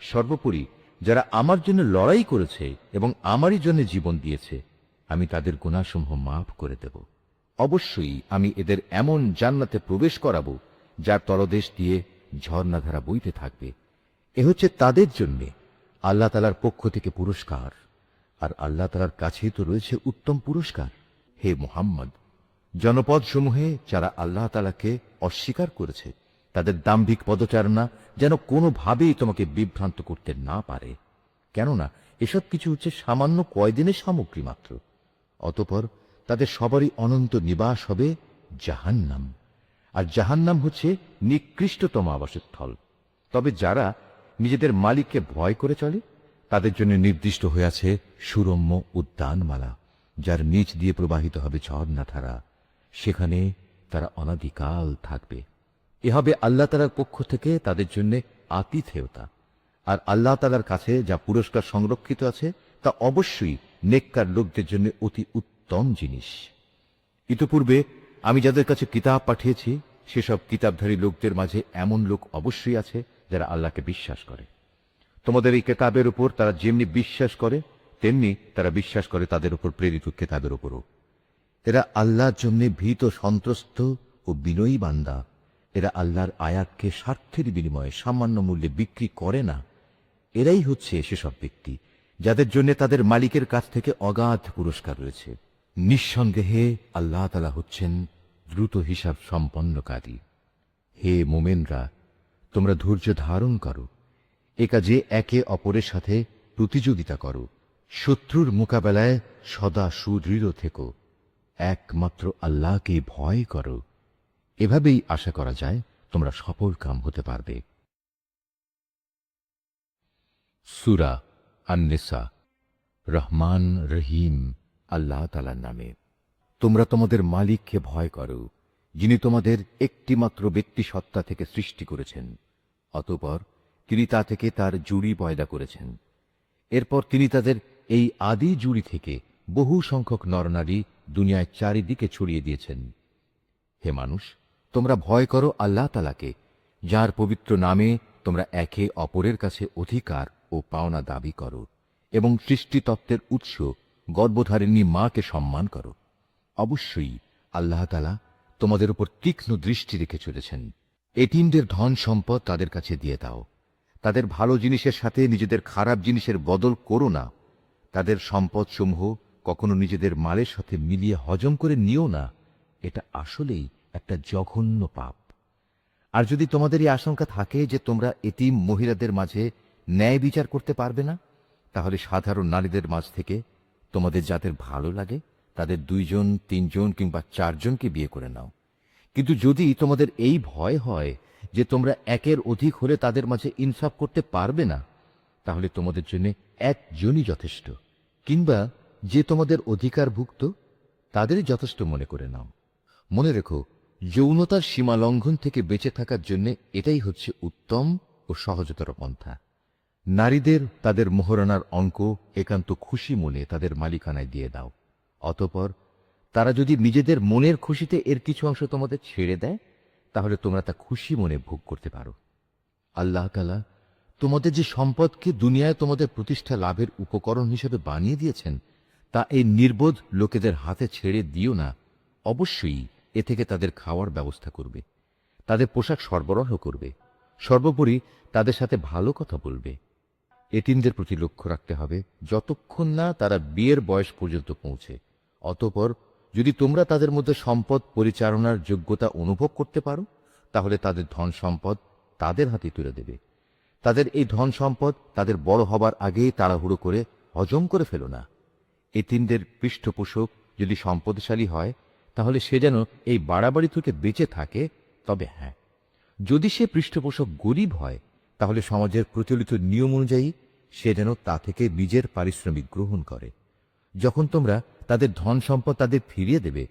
সর্বোপরি যারা আমার জন্য লড়াই করেছে এবং আমারই জন্য জীবন দিয়েছে, আমি তাদের গুনাহসমূহ মাফ করে দেব। অবশ্যই আমি এদের এমন জান্নাতে প্রবেশ করাবো যার তলদেশ দিয়ে ঝর্ণাধারা বইতে থাকবে। এ হচ্ছে তাদের জন্য আল্লাহ তাআলার পক্ষ থেকে পুরস্কার, আর আল্লাহ তাআলার কাছেই তো রয়েছে উত্তম পুরস্কার। হে মুহাম্মদ, জনপদ সমূহে যারা আল্লাহ তাআলাকে অস্বীকার করেছে তাদের দাম্ভিক পদচারণা যেন কোনোভাবেই তোমাকে বিভ্রান্ত করতে না পারে, কেননা এসব কিছু হচ্ছে সামান্য কয়দিনের সামগ্রী মাত্র। অতঃপর তাদের সবারই অনন্ত নিবাস হবে জাহান্নাম, আর জাহান্নাম হচ্ছে নিকৃষ্টতম আবাসস্থল। তবে যারা নিজেদের মালিককে ভয় করে চলে তাদের জন্য নির্দিষ্ট হয়ে আছে সুরম্য উদ্যানমালা, যার নিচ দিয়ে প্রবাহিত হবে ঝর্ণাধারা। সেখানে তারা অনাদিকাল থাকবে। এ হবে আল্লাহ তাআলার পক্ষ থেকে তাদের জন্য আতিথেয়তা। আর আল্লাহ তাআলার কাছে যা পুরস্কার সংরক্ষিত আছে তা অবশ্যই নেককার লোকদের জন্য অতি উত্তম জিনিস। ইতপূর্বে আমি যাদের কাছে কিতাব পাঠিয়েছি সেসব কিতাবধারী লোকদের মাঝে এমন লোক অবশ্যই আছে যারা আল্লাহকে বিশ্বাস করে। তোমাদের এই কিতাবের উপর তারা যেমনি বিশ্বাস করে তেমনি তারা বিশ্বাস করে তাদের উপর প্রেরিত কিতাবের উপরও। এরা আল্লাহর জন্য ভীত, সন্ত্রস্ত ও বিনয়ী বান্দা। এরা আল্লাহর আয়াতকে স্বার্থের বিনিময়ে সামান্য মূল্যে বিক্রি করে না। এরাই হচ্ছে সেসব ব্যক্তি যাদের জন্য তাদের মালিকের কাছ থেকে অগাধ পুরস্কার রয়েছে। নিঃসন্দেহে আল্লাহ তাআলা হচ্ছেন দ্রুত হিসাব সম্পন্নকারী। হে মোমেনরা, তোমরা ধৈর্য ধারণ করো, এ কাজে একে অপরের সাথে প্রতিযোগিতা করো, শত্রুর মোকাবেলায় সদা সুদৃঢ় থেকো, একমাত্র আল্লাহকে ভয় করো। এভাবেই আশা করা যায় তোমরা সফল কাম হতে পারবে। সূরা আন-নিসা। রহমান রহিম আল্লাহ তাআলার নামে। তোমরা তোমাদের মালিককে ভয় করো, যিনি তোমাদের একটিমাত্র ব্যক্তি সত্তা থেকে সৃষ্টি করেছেন। অতঃপর তিনি তা থেকে তার জুড়ি পয়দা করেছেন। এরপর তিনি তাদের এই আদি জুড়ি থেকে বহু সংখ্যক নরনারী দুনিয়ায় চারিদিকে ছড়িয়ে দিয়েছেন। হে মানুষ, তোমরা ভয় করো আল্লাহ তাআলাকে, যার পবিত্র নামে তোমরা একে অপরের কাছে অধিকার ও পাওনা দাবি করো, এবং সৃষ্টিতত্ত্বের উৎস গর্ভধারিণী মাকে সম্মান করো। অবশ্যই আল্লাহ তাআলা তোমাদের উপর তীক্ষ্ণ দৃষ্টি রেখে চলেছেন। এতিমদের ধন সম্পদ তাদের কাছে দিয়ে দাও। তাদের ভালো জিনিসের সাথে নিজেদের খারাপ জিনিসের বদল করো না। তাদের সম্পদ সমূহ কখনো নিজেদের মালের সাথে মিলিয়ে হজম করে নিও না। এটা আসলেই একটা জঘন্য পাপ। আর যদি তোমাদের এই আশঙ্কা থাকে যে তোমরা এতিম মহিলাদের মাঝে ন্যায় বিচার করতে পারবে না, তাহলে সাধারণ নারীদের মাঝ থেকে তোমাদের যাদের ভালো লাগে তাদের 2 জন, 3 জন কিংবা 4 জনকে বিয়ে করে নাও। কিন্তু যদি তোমাদের এই ভয় হয় যে তোমরা একের অধিক হলে তাদের মাঝে ইনসাফ করতে পারবে না, তাহলে তোমাদের জন্য একজনই যথেষ্ট, কিংবা যে তোমাদের অধিকারভুক্ত তাদেরই যথেষ্ট মনে করে নাও। মনে রেখো, যৌনতার সীমা লঙ্ঘন থেকে বেঁচে থাকার জন্য এটাই হচ্ছে উত্তম ও সহজতর পন্থা। নারীদের তাদের মোহরানার অঙ্ক একান্ত খুশি মনে তাদের মালিকানায় দিয়ে দাও। অতঃপর তারা যদি নিজেদের মনের খুশিতে এর কিছু অংশ তোমাদের ছেড়ে দেয়, তাহলে তোমরা তা খুশি মনে ভোগ করতে পারো। আল্লাহ তাআলা তোমাদের যে সম্পদকে দুনিয়ায় তোমাদের প্রতিষ্ঠা লাভের উপকরণ হিসেবে বানিয়ে দিয়েছেন, তা এই নির্বোধ লোকেদের হাতে ছেড়ে দিও না। অবশ্যই এ থেকে তাদের খাওয়ার ব্যবস্থা করবে, তাদের পোশাক সরবরাহ করবে, সর্বোপরি তাদের সাথে ভালো কথা বলবে। এতিমদের প্রতি লক্ষ্য রাখতে হবে যতক্ষণ না তারা বিয়ের বয়স পর্যন্ত পৌঁছে। অতঃপর যদি তোমরা তাদের মধ্যে সম্পদ পরিচালনার যোগ্যতা অনুভব করতে পারো, তাহলে তাদের ধন সম্পদ তাদের হাতে তুলে দেবে। তাদের এই ধন সম্পদ তাদের বড় হবার আগেই তাড়াহুড়ো করে হজম করে ফেলো না। এতিমদের পৃষ্ঠপোষক যদি সম্পদশালী হয়, তাহলে সে যেন এই বাড়াবাড়ি থেকে বেঁচে থাকে। তবে হ্যাঁ, যদি সে পৃষ্ঠপোষক গরিব হয়, তাহলে সমাজের প্রচলিত নিয়ম অনুযায়ী সে যেন তা থেকে নিজের পারিশ্রমিক গ্রহণ করে। যখন তোমরা তাদের ধন সম্পদ তাদের ফিরিয়ে দেবে,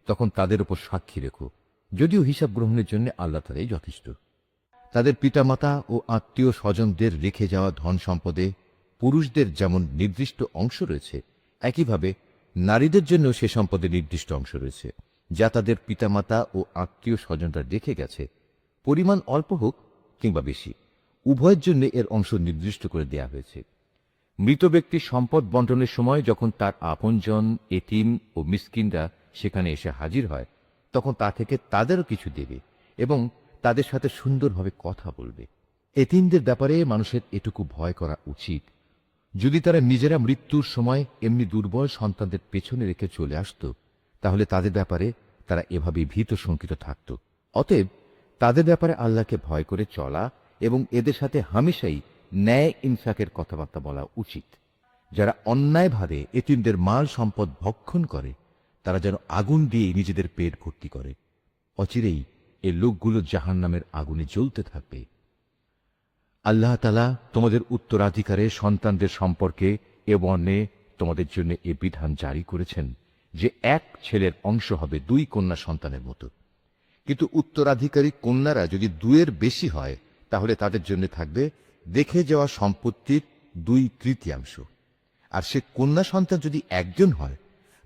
তখন তাদের উপর সাক্ষী রেখো, যদিও হিসাব গ্রহণের জন্য আল্লাহ তাআলাই যথেষ্ট। তাদের পিতামাতা ও আত্মীয় স্বজনদের রেখে যাওয়া ধন সম্পদে পুরুষদের যেমন নির্দিষ্ট অংশ রয়েছে, একইভাবে নারীদের জন্য সে সম্পদে নির্দিষ্ট অংশ রয়েছে, যা তাদের পিতামাতা ও আত্মীয় স্বজনরা রেখে গেছে। পরিমাণ অল্প হোক কিংবা বেশি, উভয়ের জন্য এর অংশ নির্দিষ্ট করে দেয়া হয়েছে। মৃত ব্যক্তির সম্পদ বন্টনের সময় যখন তার আপনজন, এতিম ও মিসকিনরা সেখানে এসে হাজির হয়, তখন তা থেকে তাদেরও কিছু দেবে এবং তাদের সাথে সুন্দরভাবে কথা বলবে। এতিমদের ব্যাপারে মানুষের এটুকু ভয় করা উচিত, যদি তারা নিজেরা মৃত্যুর সময় এমনি দুর্বল সন্তানদের পেছনে রেখে চলে আসত, তাহলে তাদের ব্যাপারে তারা এভাবে ভীত শঙ্কিত থাকত। অতএব তাদের ব্যাপারে আল্লাহকে ভয় করে চলা এবং এদের সাথে হামেশাই ন্যায় ইনসাফের কথাবার্তা বলা উচিত। যারা অন্যায়ভাবে এতিমদের মাল সম্পদ ভক্ষণ করে, তারা যেন আগুন দিয়ে নিজেদের পেট ভর্তি করে। অচিরেই এই লোকগুলো জাহান্নামের আগুনে জ্বলতে থাকবে। আল্লাহ তাআলা তোমাদের উত্তরাধিকারের সন্তানদের সম্পর্কে এ বর্ণে তোমাদের জন্য এ বিধান জারি করেছেন যে এক ছেলের অংশ হবে 2 কন্যা সন্তানের মতো। কিন্তু উত্তরাধিকারী কন্যারা যদি 2-এর বেশি হয়, তাহলে তাদের জন্য থাকবে দেখে যাওয়া সম্পত্তির 2/3, আর সে কন্যা সন্তান যদি একজন হয়,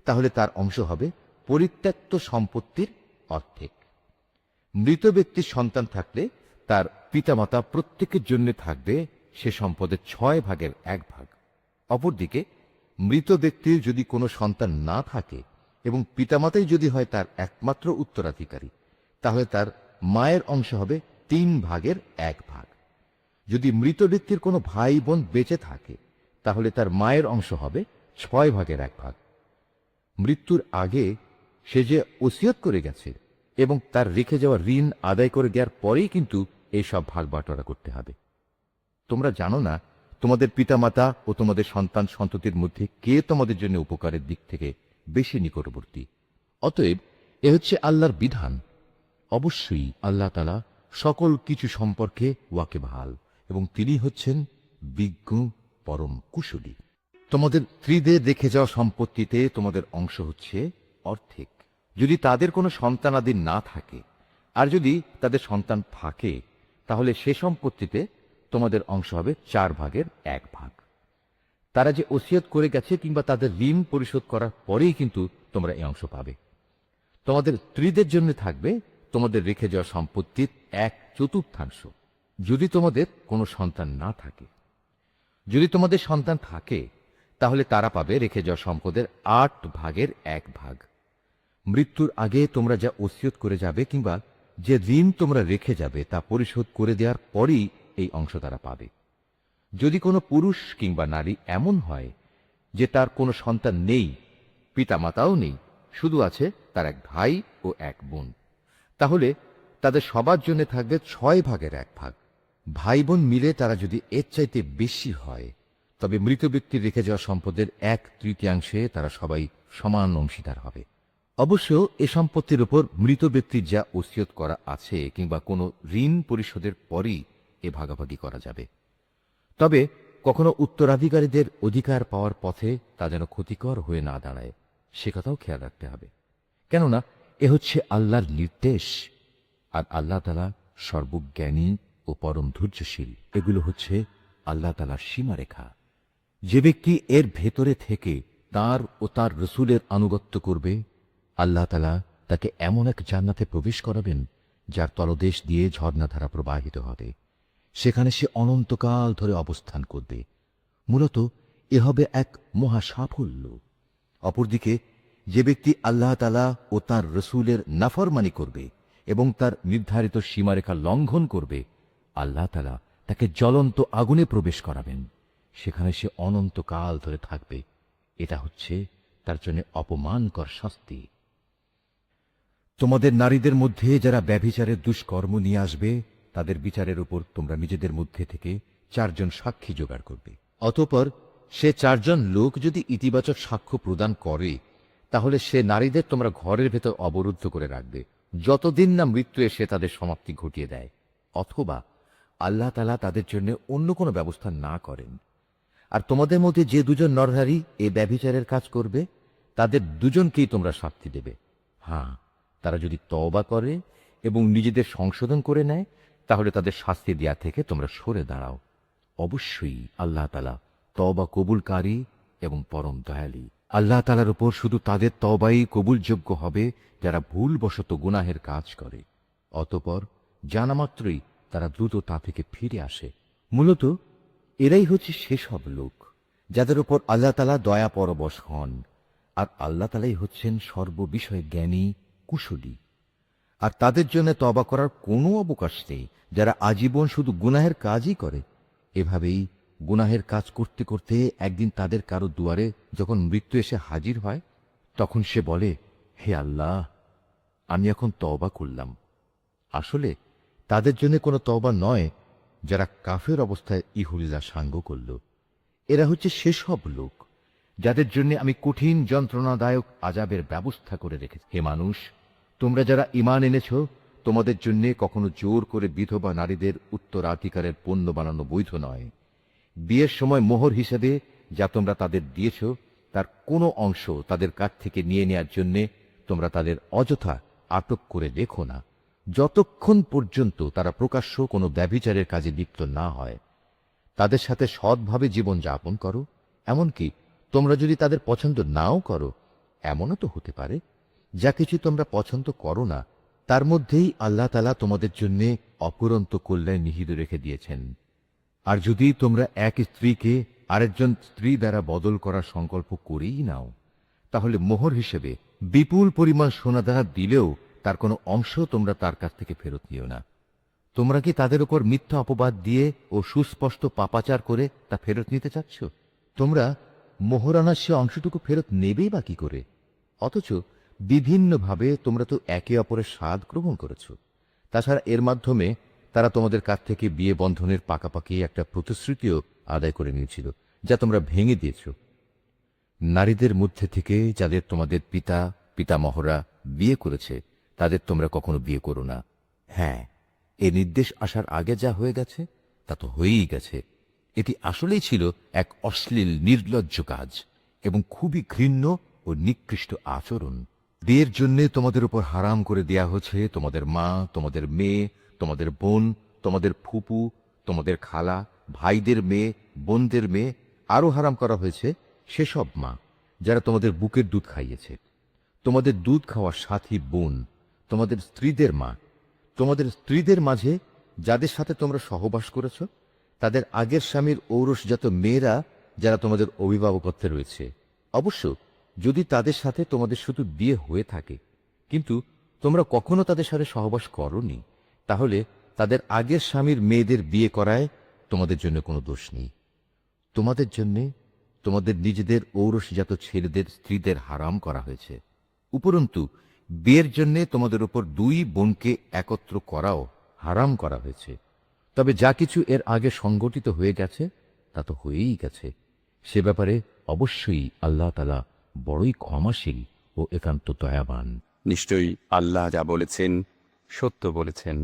তাহলে তার অংশ হবে পরিত্যক্ত সম্পত্তির অর্ধেক। মৃত ব্যক্তির সন্তান থাকলে তার পিতামাতা প্রত্যেকের জন্য থাকবে সে সম্পদের 6/1 অপরদিকে মৃত ব্যক্তির যদি কোনো সন্তান না থাকে এবং পিতামাতাই যদি হয় তার একমাত্র উত্তরাধিকারী, তাহলে তার মায়ের অংশ হবে 3/1। যদি মৃত ব্যক্তির কোনো ভাই বোন বেঁচে থাকে, তাহলে তার মায়ের অংশ হবে 6/1। মৃত্যুর আগে সে যে ওসিয়ত করে গেছে এবং তার রেখে যাওয়া ঋণ আদায় করে দেওয়ার পরেই কিন্তু এইসব ভাগ বাটোয়ারা করতে হবে। তোমরা জানো না তোমাদের পিতামাতা ও তোমাদের সন্তান সন্ততির মধ্যে কে তোমাদের জন্য উপকারের দিক থেকে বেশি নিকটবর্তী। অতএব এ হচ্ছে আল্লাহর বিধান। অবশ্যই আল্লাহ তাআলা সকল কিছু সম্পর্কে ওয়াকিবহাল এবং তিনি হচ্ছেন বিজ্ঞ, পরম কুশলী। তোমাদের স্ত্রীদের রেখে যাওয়া সম্পত্তিতে তোমাদের অংশ হচ্ছে অর্ধেক, যদি তাদের কোনো সন্তানাদি না থাকে। আর যদি তাদের সন্তান থাকে, তাহলে সে সম্পত্তিতে তোমাদের অংশ হবে 4/1। তারা যে ওসিয়ত করে গেছে কিংবা তাদের ঋণ পরিশোধ করার পরেই কিন্তু তোমরা এই অংশ পাবে। তোমাদের স্ত্রীদের জন্য থাকবে তোমাদের রেখে যাওয়া সম্পত্তির 1/4, যদি তোমাদের কোনো সন্তান না থাকে। যদি তোমাদের সন্তান থাকে, তাহলে তারা পাবে রেখে যাওয়া সম্পদের 8/1। মৃত্যুর আগে তোমরা যা ওসিয়ত করে যাবে কিংবা যে ঋণ তোমরা রেখে যাবে তা পরিশোধ করে দেওয়ার পরই এই অংশ তারা পাবে। যদি কোনো পুরুষ কিংবা নারী এমন হয় যে তার কোনো সন্তান নেই, পিতামাতাও নেই, শুধু আছে তার এক ভাই ও এক বোন, তাহলে তাদের সবার জন্য থাকবে 6/1। ভাই বোন মিলে তারা যদি এর চাইতে বেশি হয়, তবে মৃত ব্যক্তির রেখে যাওয়া সম্পদের 1/3 তারা সবাই সমান অংশীদার হবে। অবশ্য এ সম্পত্তির উপর মৃত ব্যক্তির যা ওসিয়ত করা আছে কিংবা কোনো ঋণ পরিশোধের পরই এ ভাগাভাগি করা যাবে। তবে কখনো উত্তরাধিকারীদের অধিকার পাওয়ার পথে তা যেন ক্ষতিকর হয়ে না দাঁড়ায়, সে কথাও খেয়াল রাখতে হবে। কেননা এ হচ্ছে আল্লাহর নির্দেশ, আর আল্লাহ তাআলা সর্বজ্ঞানী ও পরম ধৈর্যশীল। এগুলো হচ্ছে আল্লাহ তাআলার সীমারেখা। যে ব্যক্তি এর ভেতরে থেকে তার ও তার রসুলের আনুগত্য করবে, আল্লাহ তাআলা তাকে এমন এক জান্নাতে প্রবেশ করাবেন যার তলদেশ দিয়ে ঝর্ণাধারা প্রবাহিত হবে। সেখানে সে অনন্তকাল ধরে অবস্থান করবে। মূলত এ হবে এক মহা সাফল্য। অপরদিকে যে ব্যক্তি আল্লাহ তাআলা ও তাঁর রসূলের নাফরমানি করবে এবং তার নির্ধারিত সীমারেখা লঙ্ঘন করবে, আল্লাহ তাআলা তাকে জ্বলন্ত আগুনে প্রবেশ করাবেন। সেখানে সে অনন্তকাল ধরে থাকবে। এটা হচ্ছে তার জন্য অপমানকর শাস্তি। তোমাদের নারীদের মধ্যে যারা ব্যভিচারের দুষ্কর্ম নিয়ে আসবে, তাদের বিচারের উপর তোমরা নিজেদের মধ্যে থেকে 4 জন সাক্ষী জোগাড় করবে। অতঃপর সে 4 জন লোক যদি ইতিবাচক সাক্ষ্য প্রদান করে, তাহলে সে নারীদের তোমরা ঘরের ভেতর অবরুদ্ধ করে রাখবে, যতদিন না মৃত্যু এসে তাদের সমাপ্তি ঘটিয়ে দেয়, অথবা আল্লাহ তাআলা তাদের জন্য অন্য কোনো ব্যবস্থা না করেন। আর তোমাদের মধ্যে যে 2 জন নরনারী এ ব্যভিচারের কাজ করবে, তাদের 2 জনকেই তোমরা শাস্তি দেবে। হ্যাঁ, তারা যদি তওবা করে এবং নিজেদের সংশোধন করে নেয়, তাহলে তাদের শাস্তি দেয়া থেকে তোমরা সরে দাঁড়াও। অবশ্যই আল্লাহ তাআলা তওবা কবুলকারী এবং পরম দয়ালু। আল্লাহ তাআলার উপর শুধু তাদের তওবাই কবুলযোগ্য হবে যারা ভুলবশত গুনাহের কাজ করে, অতঃপর জানা মাত্রই তারা দ্রুত তা থেকে ফিরে আসে। মূলত এরাই হচ্ছে সেসব লোক যাদের উপর আল্লাহ তাআলা দয়া পরবশ হন, আর আল্লাহ তাআলাই হচ্ছেন সর্ববিষয়ে জ্ঞানী, কুশলী। আর তাদের জন্য তওবা করার কোনো অবকাশ নেই যারা আজীবন শুধু গুনাহের কাজই করে। এভাবেই গুনাহের কাজ করতে করতে একদিন তাদের কারো দুয়ারে যখন মৃত্যু এসে হাজির হয়, তখন সে বলে, হে আল্লাহ, আমি এখন তওবা করলাম। আসলে তাদের জন্য কোনো তওবা নয় যারা কাফের অবস্থায় ইহুলিলা সাঙ্গ করল। এরা হচ্ছে সেসব লোক যাদের জন্য আমি কঠিন যন্ত্রণাদায়ক আযাবের ব্যবস্থা করে রেখেছি। হে মানুষ, তোমরা যারা ঈমান এনেছ, তোমাদের জন্য কখনো জোর করে বিধবা নারীদের উত্তরাধিকারের পণ্য বানানো বৈধ নয়। বিয়ের সময় মোহর হিসেবে যা তোমরা তাদের দিয়েছ, তার কোনো অংশ তাদের কাছ থেকে নিয়ে নেয়ার জন্য তোমরা তাদের অযথা আটক করে রেখো না, যতক্ষণ পর্যন্ত তারা প্রকাশ্য কোনো ব্যভিচারের কাজে লিপ্ত না হয়। তাদের সাথে সৎভাবে জীবন যাপন করো। এমনকি তোমরা যদি তাদের পছন্দ নাও করো, এমনও তো হতে পারে যা কিছু তোমরা পছন্দ করো না, তার মধ্যেই আল্লাহ তাআলা তোমাদের জন্য অপুরন্ত কল্যাণ নিহিত রেখে দিয়েছেন। আর যদি তোমরা এক স্ত্রীকে আরেকজন স্ত্রী দ্বারা বদল করার সংকল্প করেই নাও, তাহলে মোহর হিসেবে বিপুল পরিমাণ সোনাদানা দিলেও তার কোনো অংশ তোমরা তার কাছ থেকে ফেরত নিও না। তোমরা কি তাদের উপর মিথ্যা অপবাদ দিয়ে ও সুস্পষ্ট পাপাচার করে তা ফেরত নিতে চাচ্ছ? তোমরা মোহরানার সে অংশটুকু ফেরত নেবেই বা কি করে? অথচ বিভিন্নভাবে তোমরা তো একে অপরের স্বাদ গ্রহণ করেছ। তাছাড়া এর মাধ্যমে তারা তোমাদের কাছ থেকে বিয়ে বন্ধনের পাকাপাকি একটা প্রতিশ্রুতিও আদায় করে নিয়েছিল, যা তোমরা ভেঙে দিয়েছ। নারীদের মধ্যে থেকে যাদের তোমাদের পিতা পিতামহরা বিয়ে করেছে, তাদের তোমরা কখনো বিয়ে করো না। হ্যাঁ, এ নির্দেশ আসার আগে যা হয়ে গেছে তা তো হয়েই গেছে। এটি আসলেই ছিল এক অশ্লীল নির্লজ্জ কাজ এবং খুবই ঘৃণ্য ও নিকৃষ্ট আচরণ। বিয়ের জন্য তোমাদের উপর হারাম করে দেয়া হচ্ছে তোমাদের মা, তোমাদের মেয়ে, তোমাদের বোন, তোমাদের ফুপু, তোমাদের খালা, ভাইদের মেয়ে, বোনদের মেয়ে। আরো হারাম করা হয়েছে সেসব মা যারা তোমাদের বুকের দুধ খাইয়েছে, তোমাদের দুধ খাওয়ার সাথী বোন, তোমাদের স্ত্রীদের মা, তোমাদের স্ত্রীদের মাঝে যাদের সাথে তোমরা সহবাস করেছ, তাদের আগের স্বামীর ঔরসজাত মেয়েরা যারা তোমাদের অভিভাবকত্বে রয়েছে। অবশ্য যদি তাদের সাথে তোমাদের শুধু বিয়ে হয়ে থাকে, কিন্তু তোমরা কখনো তাদের সাথে সহবাস করনি, তাহলে তাদের আগের স্বামীর মেয়েদের বিয়ে করায় তোমাদের জন্য কোনো দোষ নেই। তোমাদের জন্য তোমাদের নিজেদের ঔরসজাত ছেলেদের স্ত্রীদের হারাম করা হয়েছে। উপরন্তু বিয়ের জন্য তোমাদের উপর 2 বোনকে একত্র করাও হারাম করা হয়েছে। তবে যা কিছু এর আগে সংগঠিত হয়ে গেছে তা তো হয়েই গেছে। সে ব্যাপারে অবশ্যই আল্লাহ তাআলা বড়ই ক্ষমাশীল ও একান্ত দয়াবান। নিশ্চয়ই আল্লাহ যা বলেছেন সত্য বলেছেন।